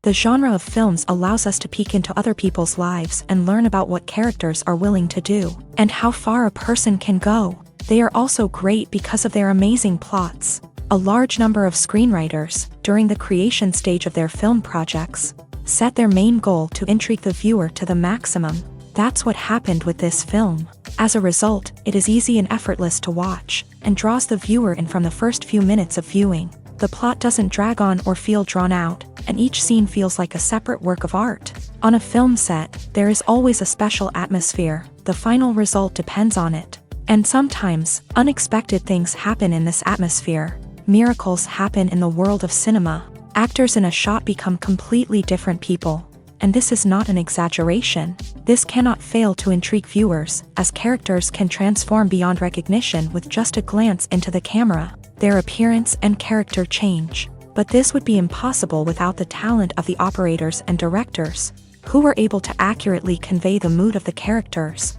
The genre of films allows us to peek into other people's lives and learn about what characters are willing to do, and how far a person can go. They are also great because of their amazing plots. A large number of screenwriters, during the creation stage of their film projects, set their main goal to intrigue the viewer to the maximum. That's what happened with this film. As a result, it is easy and effortless to watch, and draws the viewer in from the first few minutes of viewing. The plot doesn't drag on or feel drawn out, and each scene feels like a separate work of art. On a film set, there is always a special atmosphere. The final result depends on it. And sometimes, unexpected things happen in this atmosphere. Miracles happen in the world of cinema. Actors in a shot become completely different people. And this is not an exaggeration. This cannot fail to intrigue viewers, as characters can transform beyond recognition with just a glance into the camera. Their appearance and character change. But this would be impossible without the talent of the operators and directors, who were able to accurately convey the mood of the characters.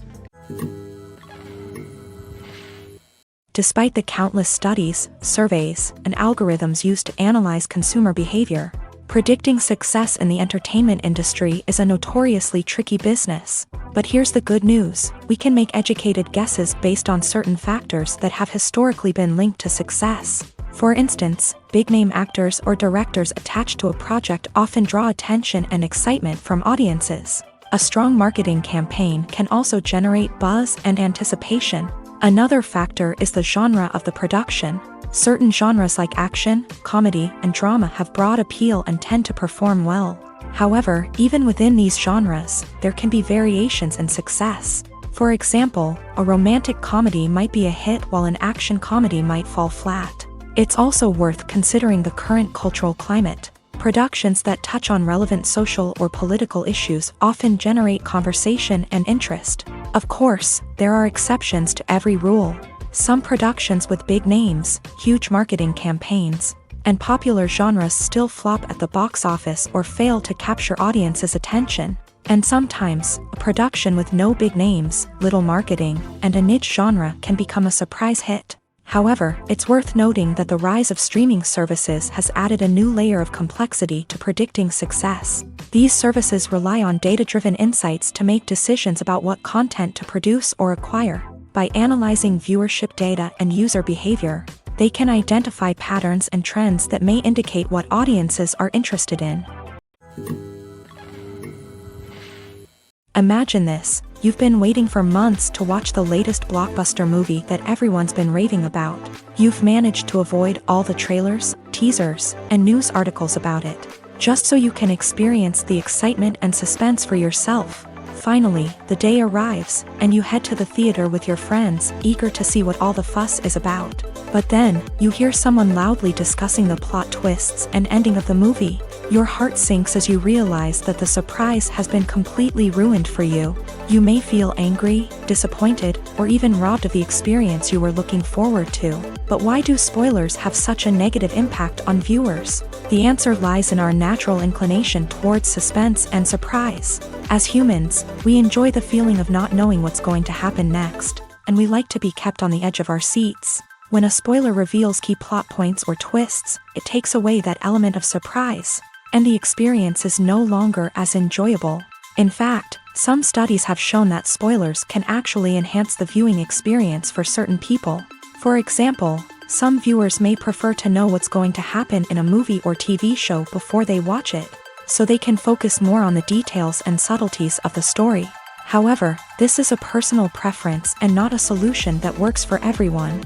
Despite the countless studies, surveys, and algorithms used to analyze consumer behavior, predicting success in the entertainment industry is a notoriously tricky business. But here's the good news: we can make educated guesses based on certain factors that have historically been linked to success. For instance, big-name actors or directors attached to a project often draw attention and excitement from audiences. A strong marketing campaign can also generate buzz and anticipation. Another factor is the genre of the production. Certain genres like action, comedy, and drama have broad appeal and tend to perform well. However, even within these genres, there can be variations in success. For example, a romantic comedy might be a hit while an action comedy might fall flat. It's also worth considering the current cultural climate. Productions that touch on relevant social or political issues often generate conversation and interest. Of course, there are exceptions to every rule. Some productions with big names, huge marketing campaigns, and popular genres still flop at the box office or fail to capture audiences' attention. And sometimes, a production with no big names, little marketing, and a niche genre can become a surprise hit. However, it's worth noting that the rise of streaming services has added a new layer of complexity to predicting success. These services rely on data-driven insights to make decisions about what content to produce or acquire. By analyzing viewership data and user behavior, they can identify patterns and trends that may indicate what audiences are interested in. Imagine this: you've been waiting for months to watch the latest blockbuster movie that everyone's been raving about. You've managed to avoid all the trailers, teasers, and news articles about it, just so you can experience the excitement and suspense for yourself. Finally, the day arrives, and you head to the theater with your friends, eager to see what all the fuss is about. But then, you hear someone loudly discussing the plot twists and ending of the movie. Your heart sinks as you realize that the surprise has been completely ruined for you. You may feel angry, disappointed, or even robbed of the experience you were looking forward to. But why do spoilers have such a negative impact on viewers? The answer lies in our natural inclination towards suspense and surprise. As humans, we enjoy the feeling of not knowing what's going to happen next, and we like to be kept on the edge of our seats. When a spoiler reveals key plot points or twists, it takes away that element of surprise, and the experience is no longer as enjoyable. In fact, some studies have shown that spoilers can actually enhance the viewing experience for certain people. For example, some viewers may prefer to know what's going to happen in a movie or TV show before they watch it, so they can focus more on the details and subtleties of the story. However, this is a personal preference and not a solution that works for everyone.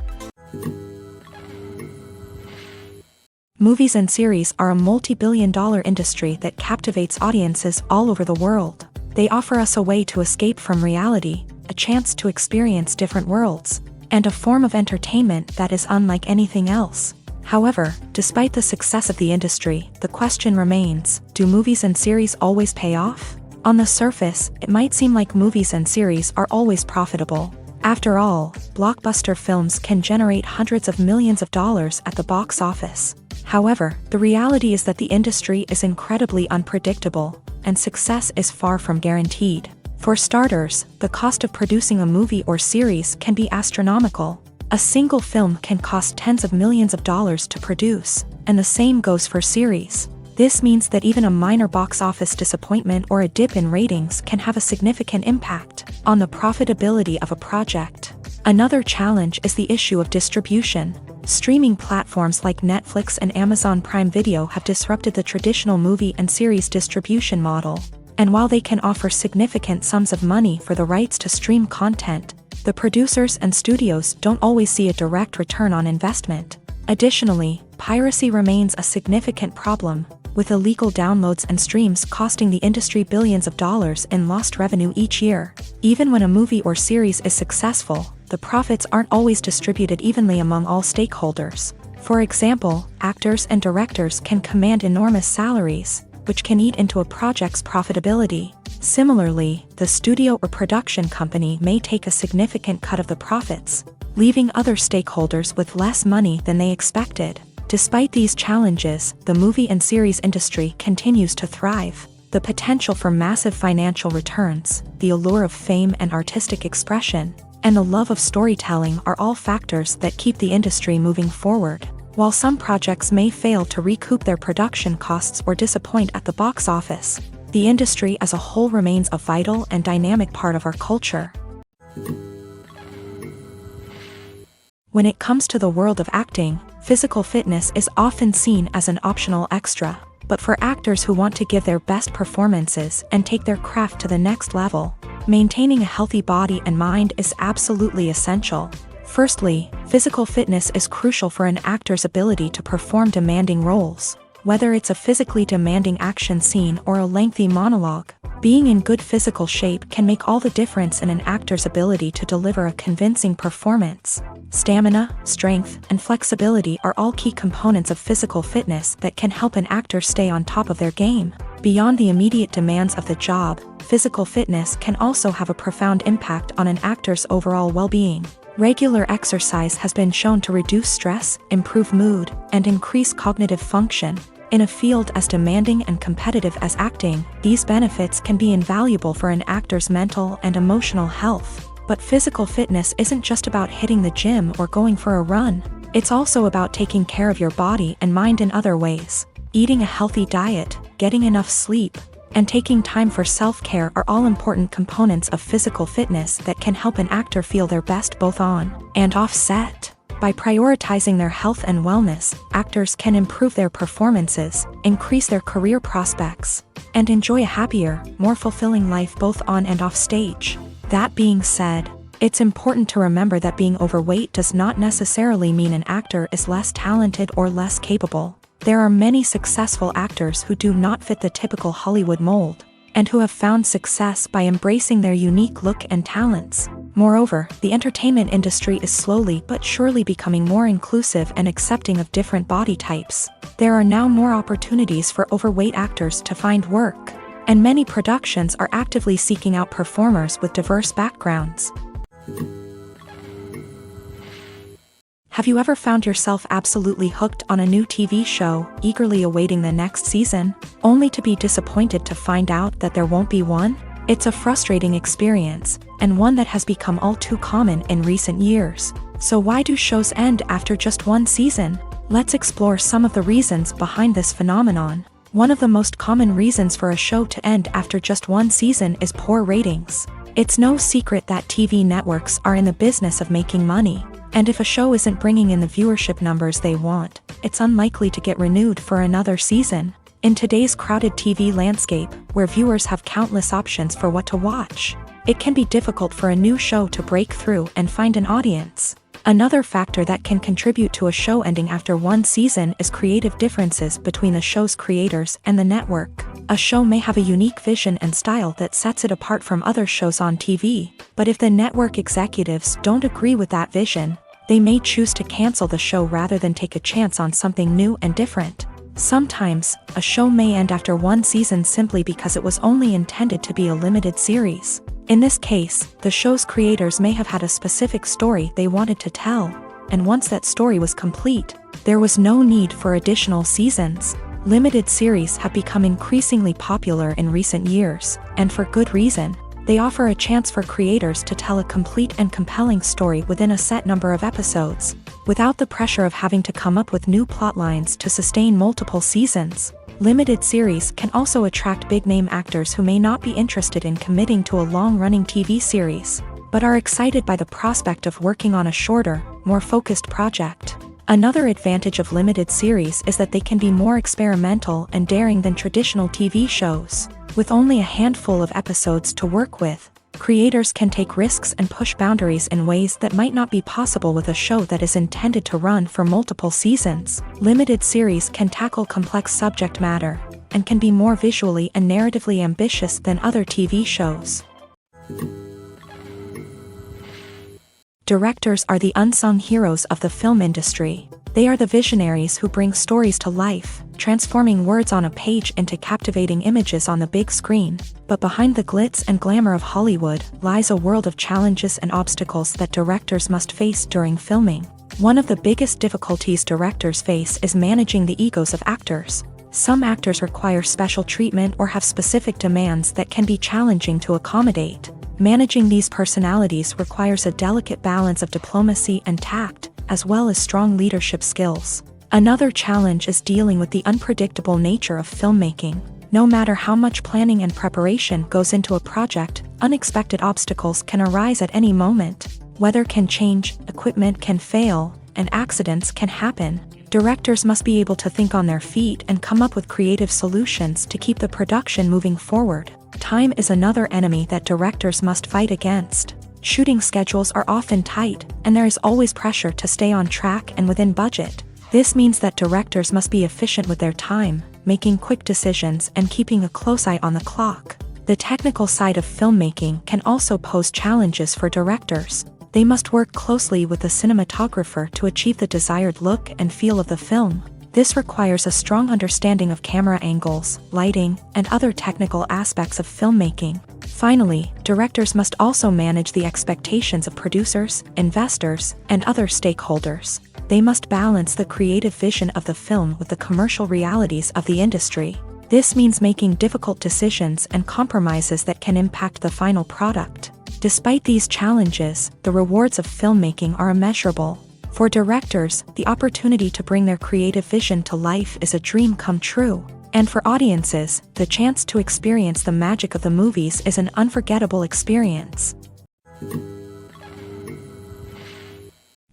Movies and series are a multi-billion-dollar industry that captivates audiences all over the world. They offer us a way to escape from reality, a chance to experience different worlds, and a form of entertainment that is unlike anything else. However, despite the success of the industry, the question remains: do movies and series always pay off? On the surface, it might seem like movies and series are always profitable. After all, blockbuster films can generate hundreds of millions of dollars at the box office. However, the reality is that the industry is incredibly unpredictable, and success is far from guaranteed. For starters, the cost of producing a movie or series can be astronomical. A single film can cost tens of millions of dollars to produce, and the same goes for series. This means that even a minor box office disappointment or a dip in ratings can have a significant impact on the profitability of a project. Another challenge is the issue of distribution. Streaming platforms like Netflix and Amazon Prime Video have disrupted the traditional movie and series distribution model. And while they can offer significant sums of money for the rights to stream content, the producers and studios don't always see a direct return on investment. Additionally, piracy remains a significant problem, with illegal downloads and streams costing the industry billions of dollars in lost revenue each year. Even when a movie or series is successful, the profits aren't always distributed evenly among all stakeholders. For example, actors and directors can command enormous salaries, which can eat into a project's profitability. Similarly, the studio or production company may take a significant cut of the profits, leaving other stakeholders with less money than they expected. Despite these challenges, the movie and series industry continues to thrive. The potential for massive financial returns, the allure of fame and artistic expression, and the love of storytelling are all factors that keep the industry moving forward. While some projects may fail to recoup their production costs or disappoint at the box office, the industry as a whole remains a vital and dynamic part of our culture. When it comes to the world of acting, physical fitness is often seen as an optional extra. But for actors who want to give their best performances and take their craft to the next level, maintaining a healthy body and mind is absolutely essential. Firstly, physical fitness is crucial for an actor's ability to perform demanding roles. Whether it's a physically demanding action scene or a lengthy monologue, being in good physical shape can make all the difference in an actor's ability to deliver a convincing performance. Stamina, strength, and flexibility are all key components of physical fitness that can help an actor stay on top of their game. Beyond the immediate demands of the job, physical fitness can also have a profound impact on an actor's overall well-being. Regular exercise has been shown to reduce stress, improve mood, and increase cognitive function. In a field as demanding and competitive as acting, these benefits can be invaluable for an actor's mental and emotional health. But physical fitness isn't just about hitting the gym or going for a run. It's also about taking care of your body and mind in other ways. Eating a healthy diet, getting enough sleep, and taking time for self-care are all important components of physical fitness that can help an actor feel their best both on and off set. By prioritizing their health and wellness, actors can improve their performances, increase their career prospects, and enjoy a happier, more fulfilling life both on and off stage. That being said, it's important to remember that being overweight does not necessarily mean an actor is less talented or less capable. There are many successful actors who do not fit the typical Hollywood mold, and who have found success by embracing their unique look and talents. Moreover, the entertainment industry is slowly but surely becoming more inclusive and accepting of different body types. There are now more opportunities for overweight actors to find work, and many productions are actively seeking out performers with diverse backgrounds. Have you ever found yourself absolutely hooked on a new TV show, eagerly awaiting the next season, only to be disappointed to find out that there won't be one? It's a frustrating experience, and one that has become all too common in recent years. So why do shows end after just one season? Let's explore some of the reasons behind this phenomenon. One of the most common reasons for a show to end after just one season is poor ratings. It's no secret that TV networks are in the business of making money. And if a show isn't bringing in the viewership numbers they want, it's unlikely to get renewed for another season. In today's crowded TV landscape, where viewers have countless options for what to watch, it can be difficult for a new show to break through and find an audience. Another factor that can contribute to a show ending after one season is creative differences between the show's creators and the network. A show may have a unique vision and style that sets it apart from other shows on TV, but if the network executives don't agree with that vision, they may choose to cancel the show rather than take a chance on something new and different. Sometimes, a show may end after one season simply because it was only intended to be a limited series. In this case, the show's creators may have had a specific story they wanted to tell, and once that story was complete, there was no need for additional seasons. Limited series have become increasingly popular in recent years, and for good reason. They offer a chance for creators to tell a complete and compelling story within a set number of episodes, without the pressure of having to come up with new plotlines to sustain multiple seasons. Limited series can also attract big-name actors who may not be interested in committing to a long-running TV series, but are excited by the prospect of working on a shorter, more focused project. Another advantage of limited series is that they can be more experimental and daring than traditional TV shows. With only a handful of episodes to work with, creators can take risks and push boundaries in ways that might not be possible with a show that is intended to run for multiple seasons. Limited series can tackle complex subject matter, and can be more visually and narratively ambitious than other TV shows. Directors are the unsung heroes of the film industry. They are the visionaries who bring stories to life, transforming words on a page into captivating images on the big screen. But behind the glitz and glamour of Hollywood lies a world of challenges and obstacles that directors must face during filming. One of the biggest difficulties directors face is managing the egos of actors. Some actors require special treatment or have specific demands that can be challenging to accommodate. Managing these personalities requires a delicate balance of diplomacy and tact, as well as strong leadership skills. Another challenge is dealing with the unpredictable nature of filmmaking. No matter how much planning and preparation goes into a project, unexpected obstacles can arise at any moment. Weather can change, equipment can fail, and accidents can happen. Directors must be able to think on their feet and come up with creative solutions to keep the production moving forward. Time is another enemy that directors must fight against. Shooting schedules are often tight, and there is always pressure to stay on track and within budget. This means that directors must be efficient with their time, making quick decisions and keeping a close eye on the clock. The technical side of filmmaking can also pose challenges for directors. They must work closely with the cinematographer to achieve the desired look and feel of the film. This requires a strong understanding of camera angles, lighting, and other technical aspects of filmmaking. Finally, directors must also manage the expectations of producers, investors, and other stakeholders. They must balance the creative vision of the film with the commercial realities of the industry. This means making difficult decisions and compromises that can impact the final product. Despite these challenges, the rewards of filmmaking are immeasurable. For directors, the opportunity to bring their creative vision to life is a dream come true. And for audiences, the chance to experience the magic of the movies is an unforgettable experience.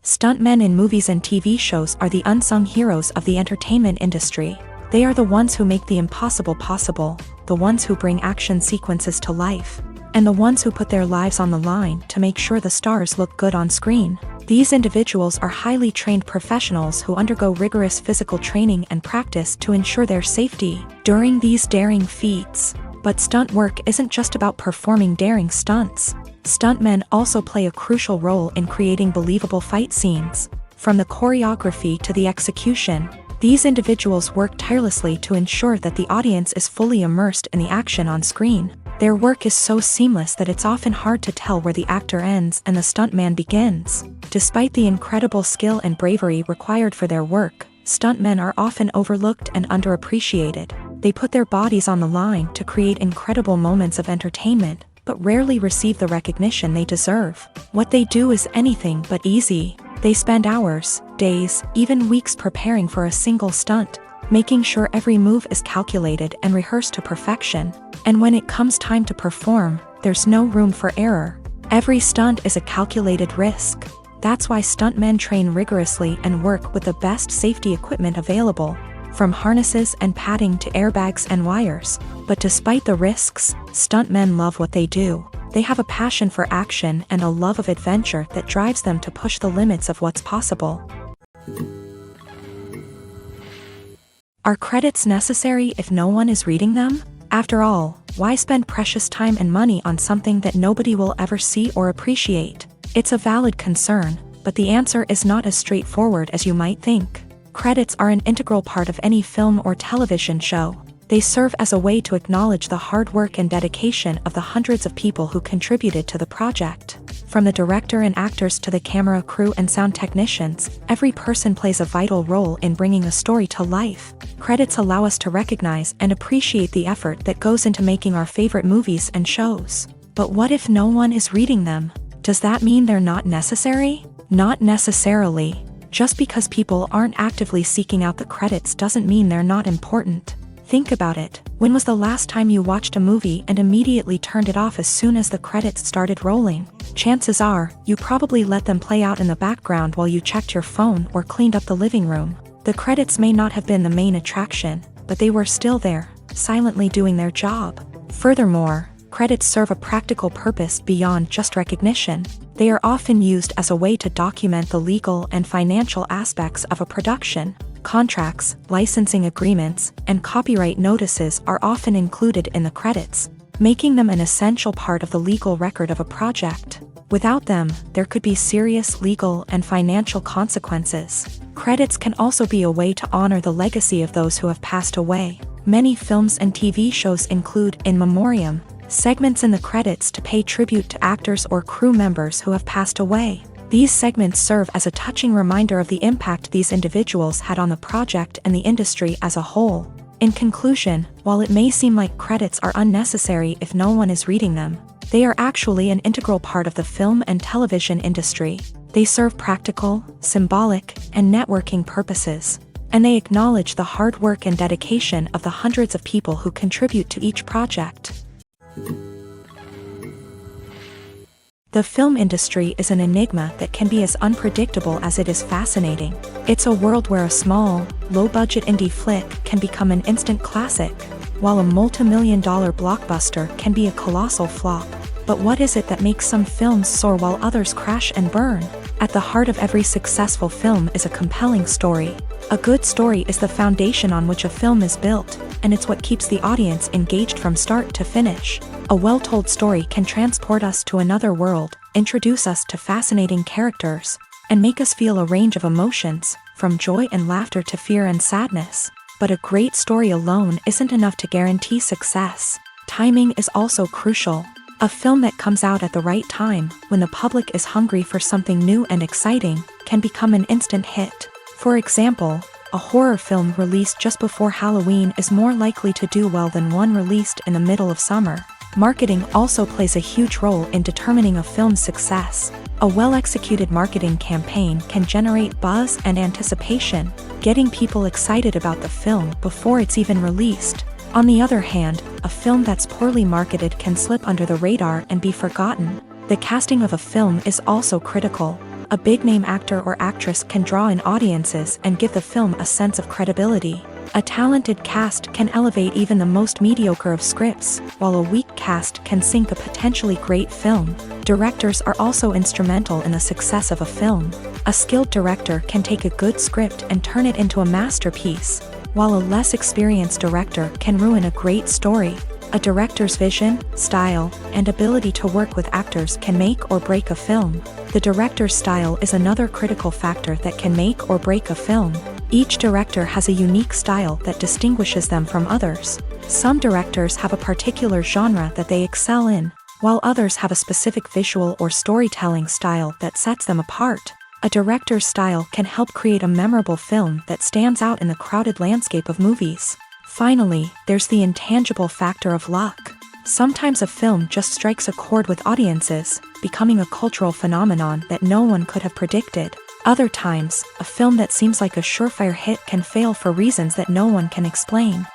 Stuntmen in movies and TV shows are the unsung heroes of the entertainment industry. They are the ones who make the impossible possible, the ones who bring action sequences to life, and the ones who put their lives on the line to make sure the stars look good on screen. These individuals are highly trained professionals who undergo rigorous physical training and practice to ensure their safety during these daring feats. But stunt work isn't just about performing daring stunts. Stuntmen also play a crucial role in creating believable fight scenes. From the choreography to the execution, these individuals work tirelessly to ensure that the audience is fully immersed in the action on screen. Their work is so seamless that it's often hard to tell where the actor ends and the stuntman begins. Despite the incredible skill and bravery required for their work, stuntmen are often overlooked and underappreciated. They put their bodies on the line to create incredible moments of entertainment, but rarely receive the recognition they deserve. What they do is anything but easy. They spend hours, days, even weeks preparing for a single stunt, making sure every move is calculated and rehearsed to perfection. And when it comes time to perform, there's no room for error. Every stunt is a calculated risk. That's why stuntmen train rigorously and work with the best safety equipment available, from harnesses and padding to airbags and wires. But despite the risks, stuntmen love what they do. They have a passion for action and a love of adventure that drives them to push the limits of what's possible. Are credits necessary if no one is reading them? After all, why spend precious time and money on something that nobody will ever see or appreciate? It's a valid concern, but the answer is not as straightforward as you might think. Credits are an integral part of any film or television show. They serve as a way to acknowledge the hard work and dedication of the hundreds of people who contributed to the project. From the director and actors to the camera crew and sound technicians, every person plays a vital role in bringing a story to life. Credits allow us to recognize and appreciate the effort that goes into making our favorite movies and shows. But what if no one is reading them? Does that mean they're not necessary? Not necessarily. Just because people aren't actively seeking out the credits doesn't mean they're not important. Think about it. When was the last time you watched a movie and immediately turned it off as soon as the credits started rolling? Chances are, you probably let them play out in the background while you checked your phone or cleaned up the living room. The credits may not have been the main attraction, but they were still there, silently doing their job. Furthermore, credits serve a practical purpose beyond just recognition. They are often used as a way to document the legal and financial aspects of a production. Contracts, licensing agreements, and copyright notices are often included in the credits, making them an essential part of the legal record of a project. Without them, there could be serious legal and financial consequences. Credits can also be a way to honor the legacy of those who have passed away. Many films and TV shows include in memoriam segments in the credits to pay tribute to actors or crew members who have passed away. These segments serve as a touching reminder of the impact these individuals had on the project and the industry as a whole. In conclusion, while it may seem like credits are unnecessary if no one is reading them, they are actually an integral part of the film and television industry. They serve practical, symbolic, and networking purposes, and they acknowledge the hard work and dedication of the hundreds of people who contribute to each project. The film industry is an enigma that can be as unpredictable as it is fascinating. It's a world where a small, low-budget indie flick can become an instant classic, while a multi-million-dollar blockbuster can be a colossal flop. But what is it that makes some films soar while others crash and burn? At the heart of every successful film is a compelling story. A good story is the foundation on which a film is built, and it's what keeps the audience engaged from start to finish. A well-told story can transport us to another world, introduce us to fascinating characters, and make us feel a range of emotions, from joy and laughter to fear and sadness. But a great story alone isn't enough to guarantee success. Timing is also crucial. A film that comes out at the right time, when the public is hungry for something new and exciting, can become an instant hit. For example, a horror film released just before Halloween is more likely to do well than one released in the middle of summer. Marketing also plays a huge role in determining a film's success. A well-executed marketing campaign can generate buzz and anticipation, getting people excited about the film before it's even released. On the other hand, a film that's poorly marketed can slip under the radar and be forgotten. The casting of a film is also critical. A big-name actor or actress can draw in audiences and give the film a sense of credibility. A talented cast can elevate even the most mediocre of scripts, while a weak cast can sink a potentially great film. Directors are also instrumental in the success of a film. A skilled director can take a good script and turn it into a masterpiece, while a less experienced director can ruin a great story. A director's vision, style, and ability to work with actors can make or break a film. The director's style is another critical factor that can make or break a film. Each director has a unique style that distinguishes them from others. Some directors have a particular genre that they excel in, while others have a specific visual or storytelling style that sets them apart. A director's style can help create a memorable film that stands out in the crowded landscape of movies. Finally, there's the intangible factor of luck. Sometimes a film just strikes a chord with audiences, becoming a cultural phenomenon that no one could have predicted. Other times, a film that seems like a surefire hit can fail for reasons that no one can explain.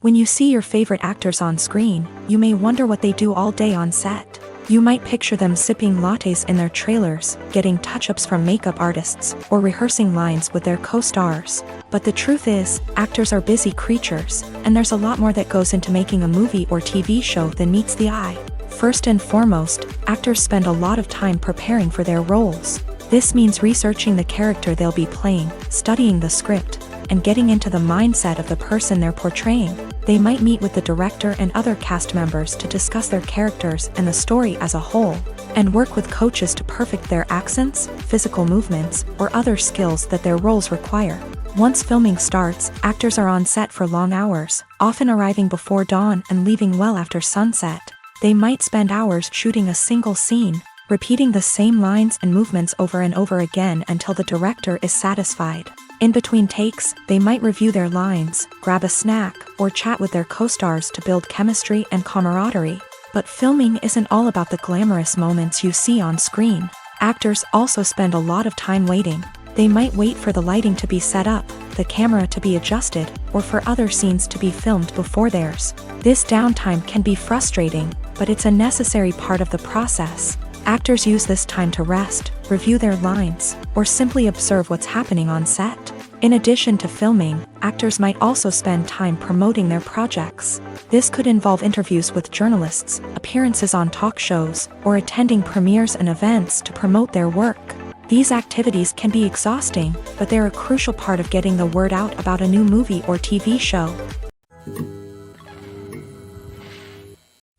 When you see your favorite actors on screen, you may wonder what they do all day on set. You might picture them sipping lattes in their trailers, getting touch-ups from makeup artists, or rehearsing lines with their co-stars. But the truth is, actors are busy creatures, and there's a lot more that goes into making a movie or TV show than meets the eye. First and foremost, actors spend a lot of time preparing for their roles. This means researching the character they'll be playing, studying the script, and getting into the mindset of the person they're portraying. They might meet with the director and other cast members to discuss their characters and the story as a whole, and work with coaches to perfect their accents, physical movements, or other skills that their roles require. Once filming starts, actors are on set for long hours, often arriving before dawn and leaving well after sunset. They might spend hours shooting a single scene, repeating the same lines and movements over and over again until the director is satisfied. In between takes, they might review their lines, grab a snack, or chat with their co-stars to build chemistry and camaraderie. But filming isn't all about the glamorous moments you see on screen. Actors also spend a lot of time waiting. They might wait for the lighting to be set up, the camera to be adjusted, or for other scenes to be filmed before theirs. This downtime can be frustrating, but it's a necessary part of the process. Actors use this time to rest, review their lines, or simply observe what's happening on set. In addition to filming, actors might also spend time promoting their projects. This could involve interviews with journalists, appearances on talk shows, or attending premieres and events to promote their work. These activities can be exhausting, but they're a crucial part of getting the word out about a new movie or TV show.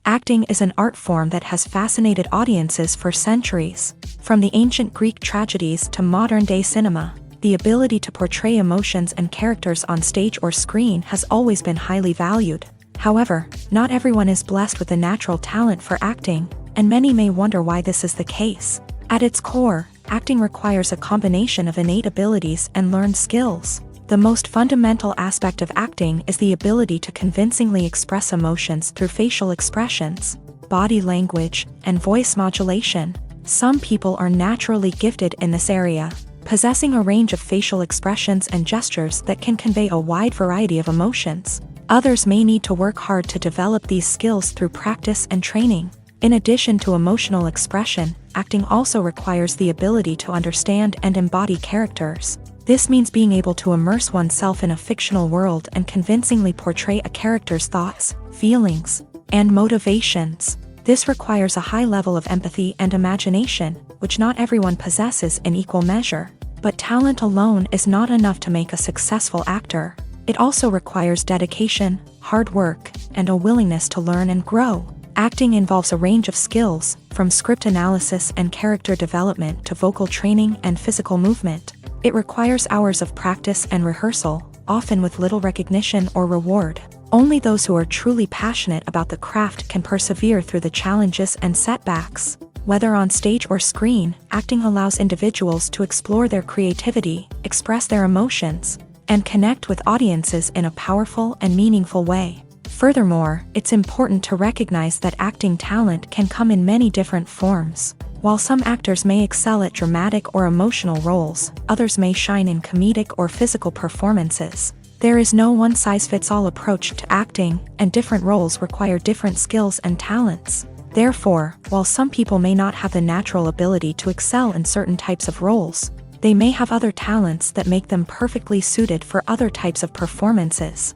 Acting is an art form that has fascinated audiences for centuries. From the ancient Greek tragedies to modern-day cinema, the ability to portray emotions and characters on stage or screen has always been highly valued. However, not everyone is blessed with a natural talent for acting, and many may wonder why this is the case. At its core, acting requires a combination of innate abilities and learned skills. The most fundamental aspect of acting is the ability to convincingly express emotions through facial expressions, body language, and voice modulation. Some people are naturally gifted in this area, possessing a range of facial expressions and gestures that can convey a wide variety of emotions. Others may need to work hard to develop these skills through practice and training. In addition to emotional expression, acting also requires the ability to understand and embody characters. This means being able to immerse oneself in a fictional world and convincingly portray a character's thoughts, feelings, and motivations. This requires a high level of empathy and imagination, which not everyone possesses in equal measure. But talent alone is not enough to make a successful actor. It also requires dedication, hard work, and a willingness to learn and grow. Acting involves a range of skills, from script analysis and character development to vocal training and physical movement. It requires hours of practice and rehearsal, often with little recognition or reward. Only those who are truly passionate about the craft can persevere through the challenges and setbacks. Whether on stage or screen, acting allows individuals to explore their creativity, express their emotions, and connect with audiences in a powerful and meaningful way. Furthermore, it's important to recognize that acting talent can come in many different forms. While some actors may excel at dramatic or emotional roles, others may shine in comedic or physical performances. There is no one-size-fits-all approach to acting, and different roles require different skills and talents. Therefore, while some people may not have the natural ability to excel in certain types of roles, they may have other talents that make them perfectly suited for other types of performances.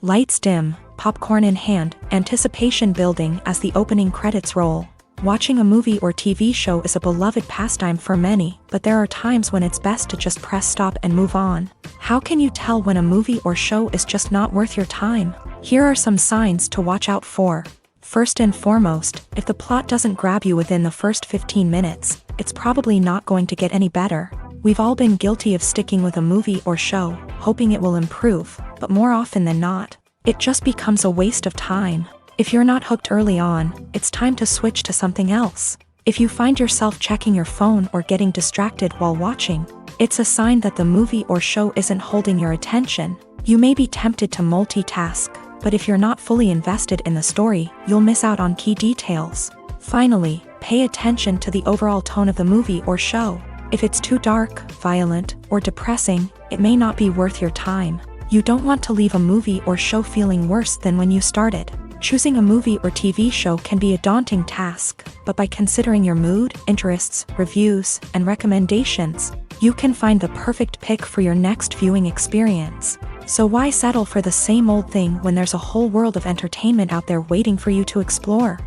Lights dim, popcorn in hand, anticipation building as the opening credits roll. Watching a movie or TV show is a beloved pastime for many, but there are times when it's best to just press stop and move on. How can you tell when a movie or show is just not worth your time? Here are some signs to watch out for. First and foremost, if the plot doesn't grab you within the first 15 minutes, it's probably not going to get any better. We've all been guilty of sticking with a movie or show, hoping it will improve, but more often than not, it just becomes a waste of time. If you're not hooked early on, it's time to switch to something else. If you find yourself checking your phone or getting distracted while watching, it's a sign that the movie or show isn't holding your attention. You may be tempted to multitask, but if you're not fully invested in the story, you'll miss out on key details. Finally, pay attention to the overall tone of the movie or show. If it's too dark, violent, or depressing, it may not be worth your time. You don't want to leave a movie or show feeling worse than when you started. Choosing a movie or TV show can be a daunting task, but by considering your mood, interests, reviews, and recommendations, you can find the perfect pick for your next viewing experience. So why settle for the same old thing when there's a whole world of entertainment out there waiting for you to explore?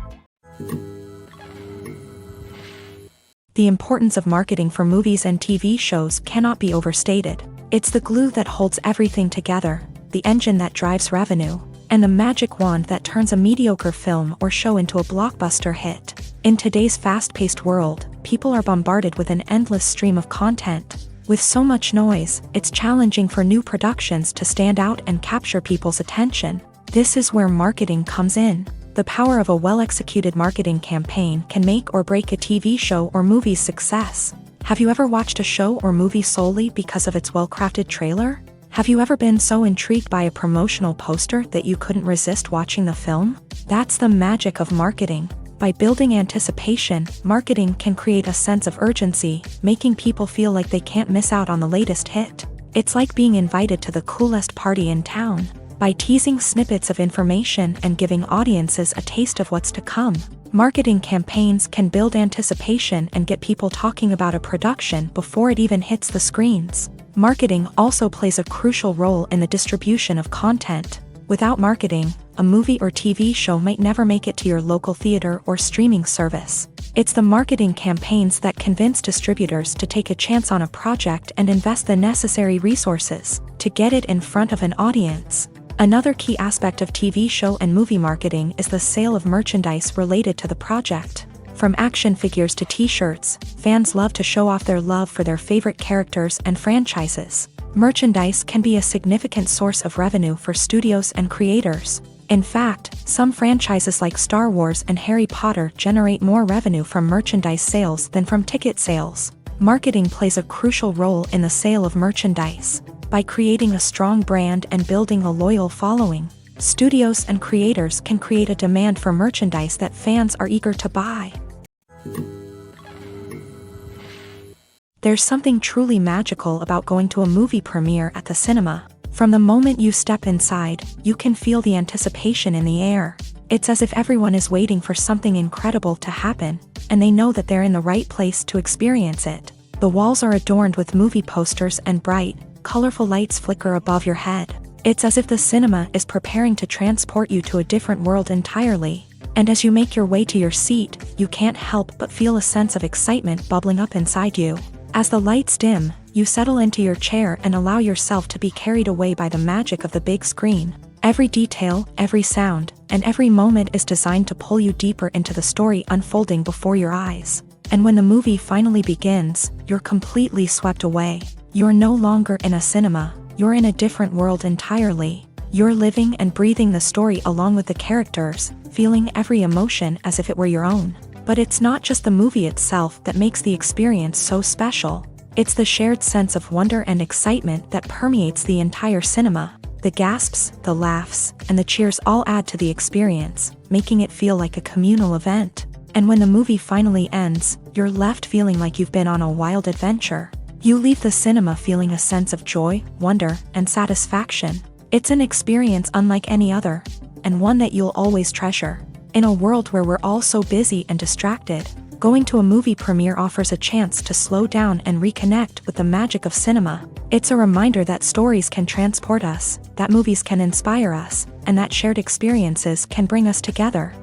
The importance of marketing for movies and TV shows cannot be overstated. It's the glue that holds everything together, the engine that drives revenue, and the magic wand that turns a mediocre film or show into a blockbuster hit. In today's fast-paced world, people are bombarded with an endless stream of content. With so much noise, it's challenging for new productions to stand out and capture people's attention. This is where marketing comes in. The power of a well-executed marketing campaign can make or break a TV show or movie's success. Have you ever watched a show or movie solely because of its well-crafted trailer? Have you ever been so intrigued by a promotional poster that you couldn't resist watching the film? That's the magic of marketing. By building anticipation, marketing can create a sense of urgency, making people feel like they can't miss out on the latest hit. It's like being invited to the coolest party in town. By teasing snippets of information and giving audiences a taste of what's to come, marketing campaigns can build anticipation and get people talking about a production before it even hits the screens. Marketing also plays a crucial role in the distribution of content. Without marketing, a movie or TV show might never make it to your local theater or streaming service. It's the marketing campaigns that convince distributors to take a chance on a project and invest the necessary resources to get it in front of an audience. Another key aspect of TV show and movie marketing is the sale of merchandise related to the project. From action figures to t-shirts, fans love to show off their love for their favorite characters and franchises. Merchandise can be a significant source of revenue for studios and creators. In fact, some franchises like Star Wars and Harry Potter generate more revenue from merchandise sales than from ticket sales. Marketing plays a crucial role in the sale of merchandise. By creating a strong brand and building a loyal following, studios and creators can create a demand for merchandise that fans are eager to buy. There's something truly magical about going to a movie premiere at the cinema. From the moment you step inside, you can feel the anticipation in the air. It's as if everyone is waiting for something incredible to happen, and they know that they're in the right place to experience it. The walls are adorned with movie posters and bright, colorful lights flicker above your head. It's as if the cinema is preparing to transport you to a different world entirely. And as you make your way to your seat, you can't help but feel a sense of excitement bubbling up inside you. As the lights dim, you settle into your chair and allow yourself to be carried away by the magic of the big screen. Every detail, every sound, and every moment is designed to pull you deeper into the story unfolding before your eyes. And when the movie finally begins, you're completely swept away. You're no longer in a cinema, you're in a different world entirely. You're living and breathing the story along with the characters, feeling every emotion as if it were your own. But it's not just the movie itself that makes the experience so special. It's the shared sense of wonder and excitement that permeates the entire cinema. The gasps, the laughs, and the cheers all add to the experience, making it feel like a communal event. And when the movie finally ends, you're left feeling like you've been on a wild adventure. You leave the cinema feeling a sense of joy, wonder, and satisfaction. It's an experience unlike any other, and one that you'll always treasure. In a world where we're all so busy and distracted, going to a movie premiere offers a chance to slow down and reconnect with the magic of cinema. It's a reminder that stories can transport us, that movies can inspire us, and that shared experiences can bring us together.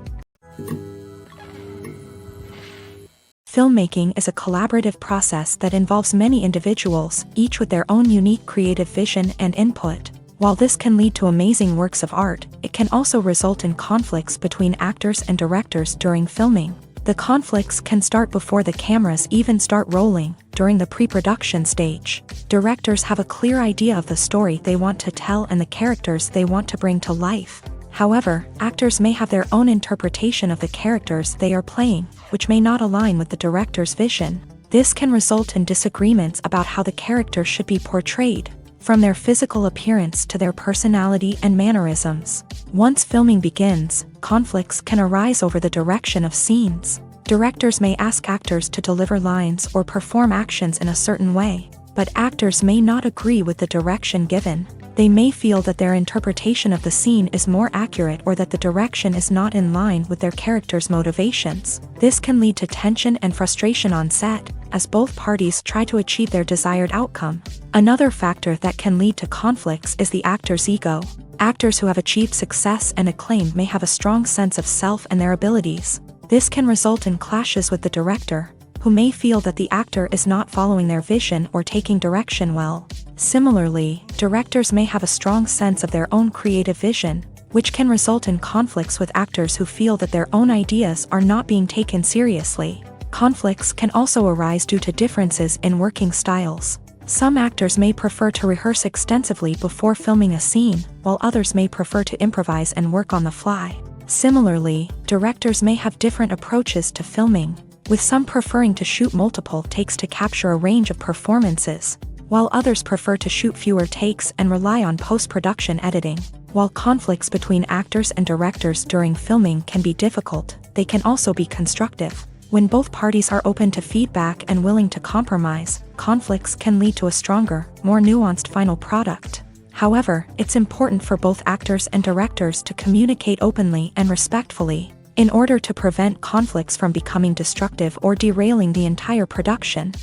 Filmmaking is a collaborative process that involves many individuals, each with their own unique creative vision and input. While this can lead to amazing works of art, it can also result in conflicts between actors and directors during filming. The conflicts can start before the cameras even start rolling, during the pre-production stage. Directors have a clear idea of the story they want to tell and the characters they want to bring to life. However, actors may have their own interpretation of the characters they are playing, which may not align with the director's vision. This can result in disagreements about how the character should be portrayed, from their physical appearance to their personality and mannerisms. Once filming begins, conflicts can arise over the direction of scenes. Directors may ask actors to deliver lines or perform actions in a certain way, but actors may not agree with the direction given. They may feel that their interpretation of the scene is more accurate or that the direction is not in line with their character's motivations. This can lead to tension and frustration on set, as both parties try to achieve their desired outcome. Another factor that can lead to conflicts is the actor's ego. Actors who have achieved success and acclaim may have a strong sense of self and their abilities. This can result in clashes with the director, who may feel that the actor is not following their vision or taking direction well. Similarly, directors may have a strong sense of their own creative vision, which can result in conflicts with actors who feel that their own ideas are not being taken seriously. Conflicts can also arise due to differences in working styles. Some actors may prefer to rehearse extensively before filming a scene, while others may prefer to improvise and work on the fly. Similarly, directors may have different approaches to filming, with some preferring to shoot multiple takes to capture a range of performances, while others prefer to shoot fewer takes and rely on post-production editing. While conflicts between actors and directors during filming can be difficult, they can also be constructive. When both parties are open to feedback and willing to compromise, conflicts can lead to a stronger, more nuanced final product. However, it's important for both actors and directors to communicate openly and respectfully, in order to prevent conflicts from becoming destructive or derailing the entire production.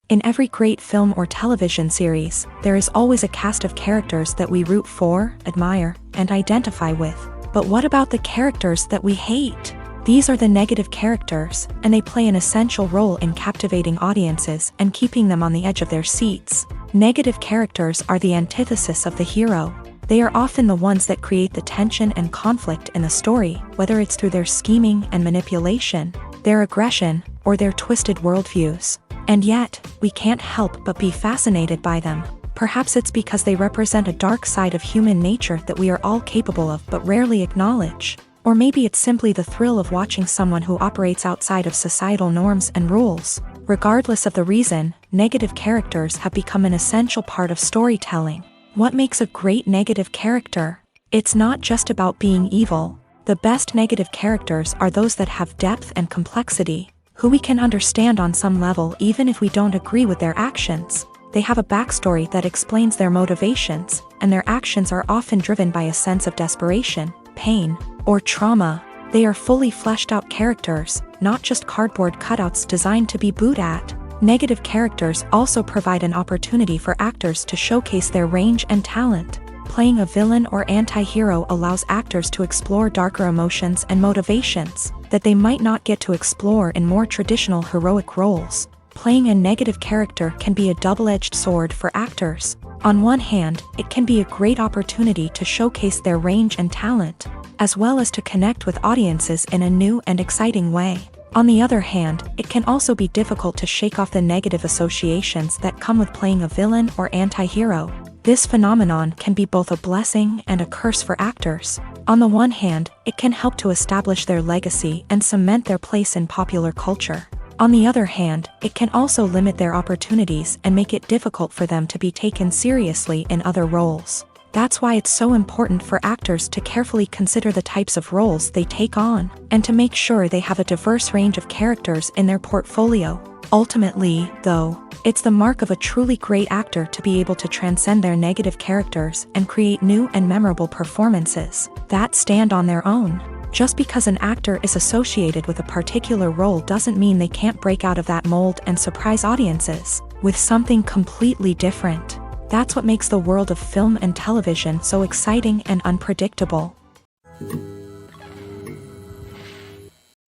In every great film or television series, there is always a cast of characters that we root for, admire, and identify with. But what about the characters that we hate? These are the negative characters, and they play an essential role in captivating audiences and keeping them on the edge of their seats. Negative characters are the antithesis of the hero. They are often the ones that create the tension and conflict in the story, whether it's through their scheming and manipulation, their aggression, or their twisted worldviews. And yet, we can't help but be fascinated by them. Perhaps it's because they represent a dark side of human nature that we are all capable of but rarely acknowledge. Or maybe it's simply the thrill of watching someone who operates outside of societal norms and rules. Regardless of the reason, negative characters have become an essential part of storytelling. What makes a great negative character? It's not just about being evil. The best negative characters are those that have depth and complexity, who we can understand on some level even if we don't agree with their actions. They have a backstory that explains their motivations, and their actions are often driven by a sense of desperation, pain, or trauma. They are fully fleshed out characters, not just cardboard cutouts designed to be booed at. Negative characters also provide an opportunity for actors to showcase their range and talent. Playing a villain or anti-hero allows actors to explore darker emotions and motivations that they might not get to explore in more traditional heroic roles. Playing a negative character can be a double-edged sword for actors. On one hand, it can be a great opportunity to showcase their range and talent, as well as to connect with audiences in a new and exciting way. On the other hand, it can also be difficult to shake off the negative associations that come with playing a villain or anti-hero. This phenomenon can be both a blessing and a curse for actors. On the one hand, it can help to establish their legacy and cement their place in popular culture. On the other hand, it can also limit their opportunities and make it difficult for them to be taken seriously in other roles. That's why it's so important for actors to carefully consider the types of roles they take on, and to make sure they have a diverse range of characters in their portfolio. Ultimately, though, it's the mark of a truly great actor to be able to transcend their negative characters and create new and memorable performances that stand on their own. Just because an actor is associated with a particular role doesn't mean they can't break out of that mold and surprise audiences with something completely different. That's what makes the world of film and television so exciting and unpredictable.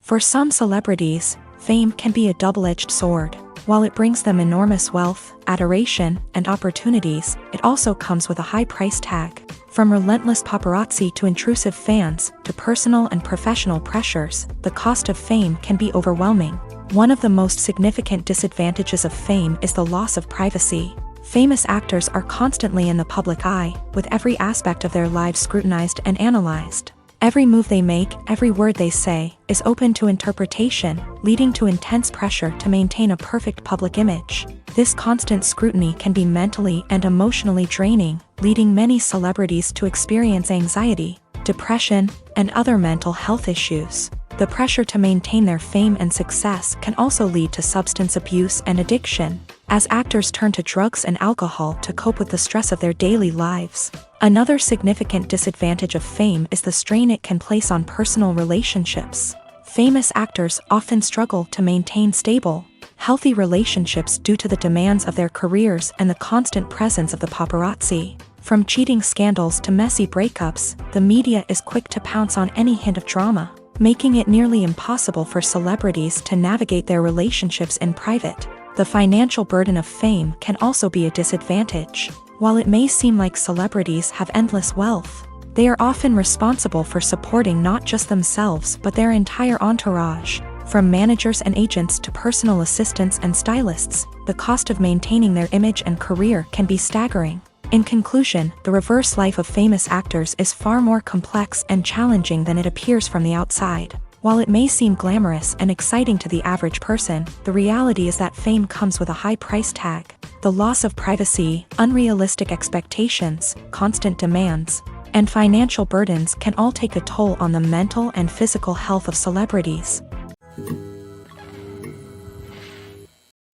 For some celebrities, fame can be a double-edged sword. While it brings them enormous wealth, adoration, and opportunities, it also comes with a high price tag. From relentless paparazzi to intrusive fans, to personal and professional pressures, the cost of fame can be overwhelming. One of the most significant disadvantages of fame is the loss of privacy. Famous actors are constantly in the public eye, with every aspect of their lives scrutinized and analyzed. Every move they make, every word they say, is open to interpretation, leading to intense pressure to maintain a perfect public image. This constant scrutiny can be mentally and emotionally draining, leading many celebrities to experience anxiety, depression, and other mental health issues. The pressure to maintain their fame and success can also lead to substance abuse and addiction, as actors turn to drugs and alcohol to cope with the stress of their daily lives. Another significant disadvantage of fame is the strain it can place on personal relationships. Famous actors often struggle to maintain stable, healthy relationships due to the demands of their careers and the constant presence of the paparazzi. From cheating scandals to messy breakups, the media is quick to pounce on any hint of drama, making it nearly impossible for celebrities to navigate their relationships in private. The financial burden of fame can also be a disadvantage. While it may seem like celebrities have endless wealth, they are often responsible for supporting not just themselves but their entire entourage. From managers and agents to personal assistants and stylists, the cost of maintaining their image and career can be staggering. In conclusion, the reverse life of famous actors is far more complex and challenging than it appears from the outside. While it may seem glamorous and exciting to the average person, the reality is that fame comes with a high price tag. The loss of privacy, unrealistic expectations, constant demands, and financial burdens can all take a toll on the mental and physical health of celebrities.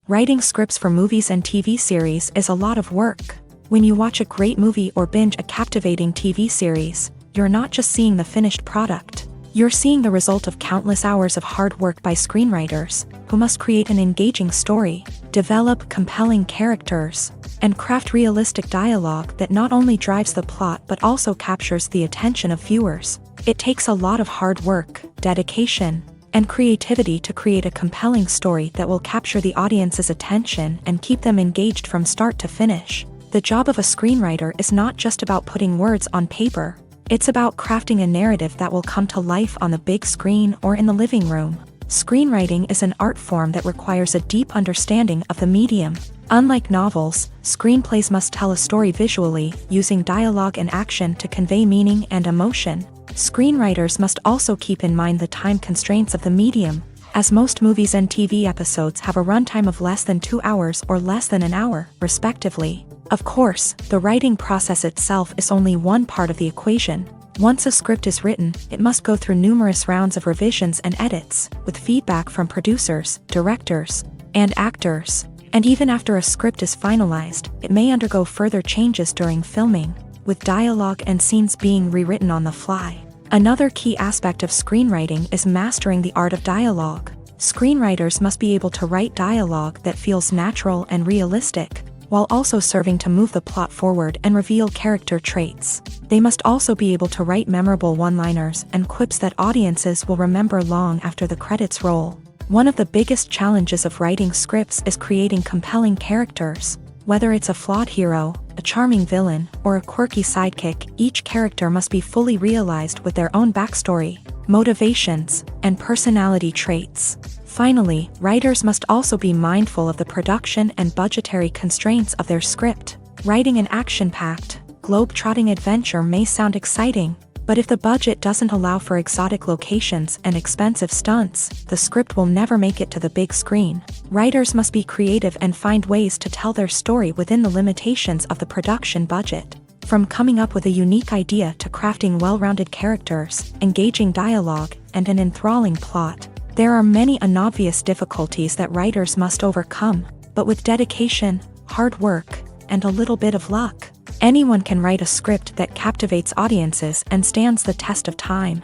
Writing scripts for movies and TV series is a lot of work. When you watch a great movie or binge a captivating TV series, you're not just seeing the finished product. You're seeing the result of countless hours of hard work by screenwriters, who must create an engaging story, develop compelling characters, and craft realistic dialogue that not only drives the plot but also captures the attention of viewers. It takes a lot of hard work, dedication, and creativity to create a compelling story that will capture the audience's attention and keep them engaged from start to finish. The job of a screenwriter is not just about putting words on paper. It's about crafting a narrative that will come to life on the big screen or in the living room. Screenwriting is an art form that requires a deep understanding of the medium. Unlike novels, screenplays must tell a story visually, using dialogue and action to convey meaning and emotion. Screenwriters must also keep in mind the time constraints of the medium, as most movies and TV episodes have a runtime of less than 2 hours or less than an hour, respectively. Of course, the writing process itself is only one part of the equation. Once a script is written, it must go through numerous rounds of revisions and edits, with feedback from producers, directors, and actors. And even after a script is finalized, it may undergo further changes during filming, with dialogue and scenes being rewritten on the fly. Another key aspect of screenwriting is mastering the art of dialogue. Screenwriters must be able to write dialogue that feels natural and realistic, while also serving to move the plot forward and reveal character traits. They must also be able to write memorable one-liners and quips that audiences will remember long after the credits roll. One of the biggest challenges of writing scripts is creating compelling characters. Whether it's a flawed hero, a charming villain, or a quirky sidekick, each character must be fully realized with their own backstory, motivations, and personality traits. Finally, writers must also be mindful of the production and budgetary constraints of their script. Writing an action-packed, globe-trotting adventure may sound exciting, but if the budget doesn't allow for exotic locations and expensive stunts, the script will never make it to the big screen. Writers must be creative and find ways to tell their story within the limitations of the production budget. From coming up with a unique idea to crafting well-rounded characters, engaging dialogue, and an enthralling plot, there are many unobvious difficulties that writers must overcome, but with dedication, hard work, and a little bit of luck, anyone can write a script that captivates audiences and stands the test of time.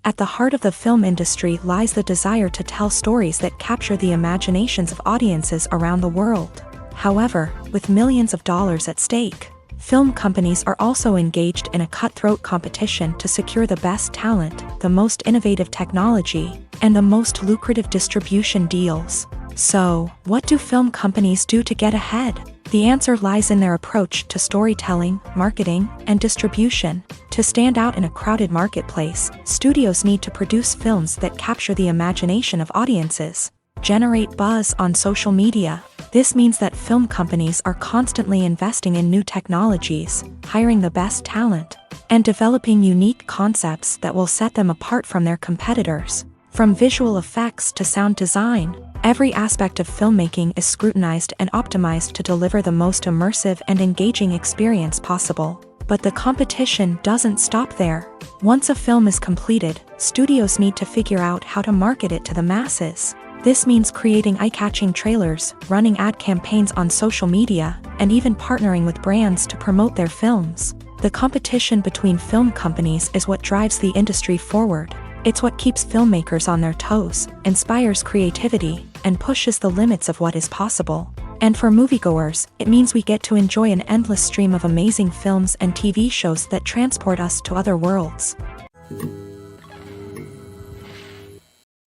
At the heart of the film industry lies the desire to tell stories that capture the imaginations of audiences around the world. However, with millions of dollars at stake, film companies are also engaged in a cutthroat competition to secure the best talent, the most innovative technology, and the most lucrative distribution deals. So, what do film companies do to get ahead? The answer lies in their approach to storytelling, marketing, and distribution. To stand out in a crowded marketplace, studios need to produce films that capture the imagination of audiences, generate buzz on social media. This means that film companies are constantly investing in new technologies, hiring the best talent, and developing unique concepts that will set them apart from their competitors. From visual effects to sound design, every aspect of filmmaking is scrutinized and optimized to deliver the most immersive and engaging experience possible. But the competition doesn't stop there. Once a film is completed, studios need to figure out how to market it to the masses. This means creating eye-catching trailers, running ad campaigns on social media, and even partnering with brands to promote their films. The competition between film companies is what drives the industry forward. It's what keeps filmmakers on their toes, inspires creativity, and pushes the limits of what is possible. And for moviegoers, it means we get to enjoy an endless stream of amazing films and TV shows that transport us to other worlds.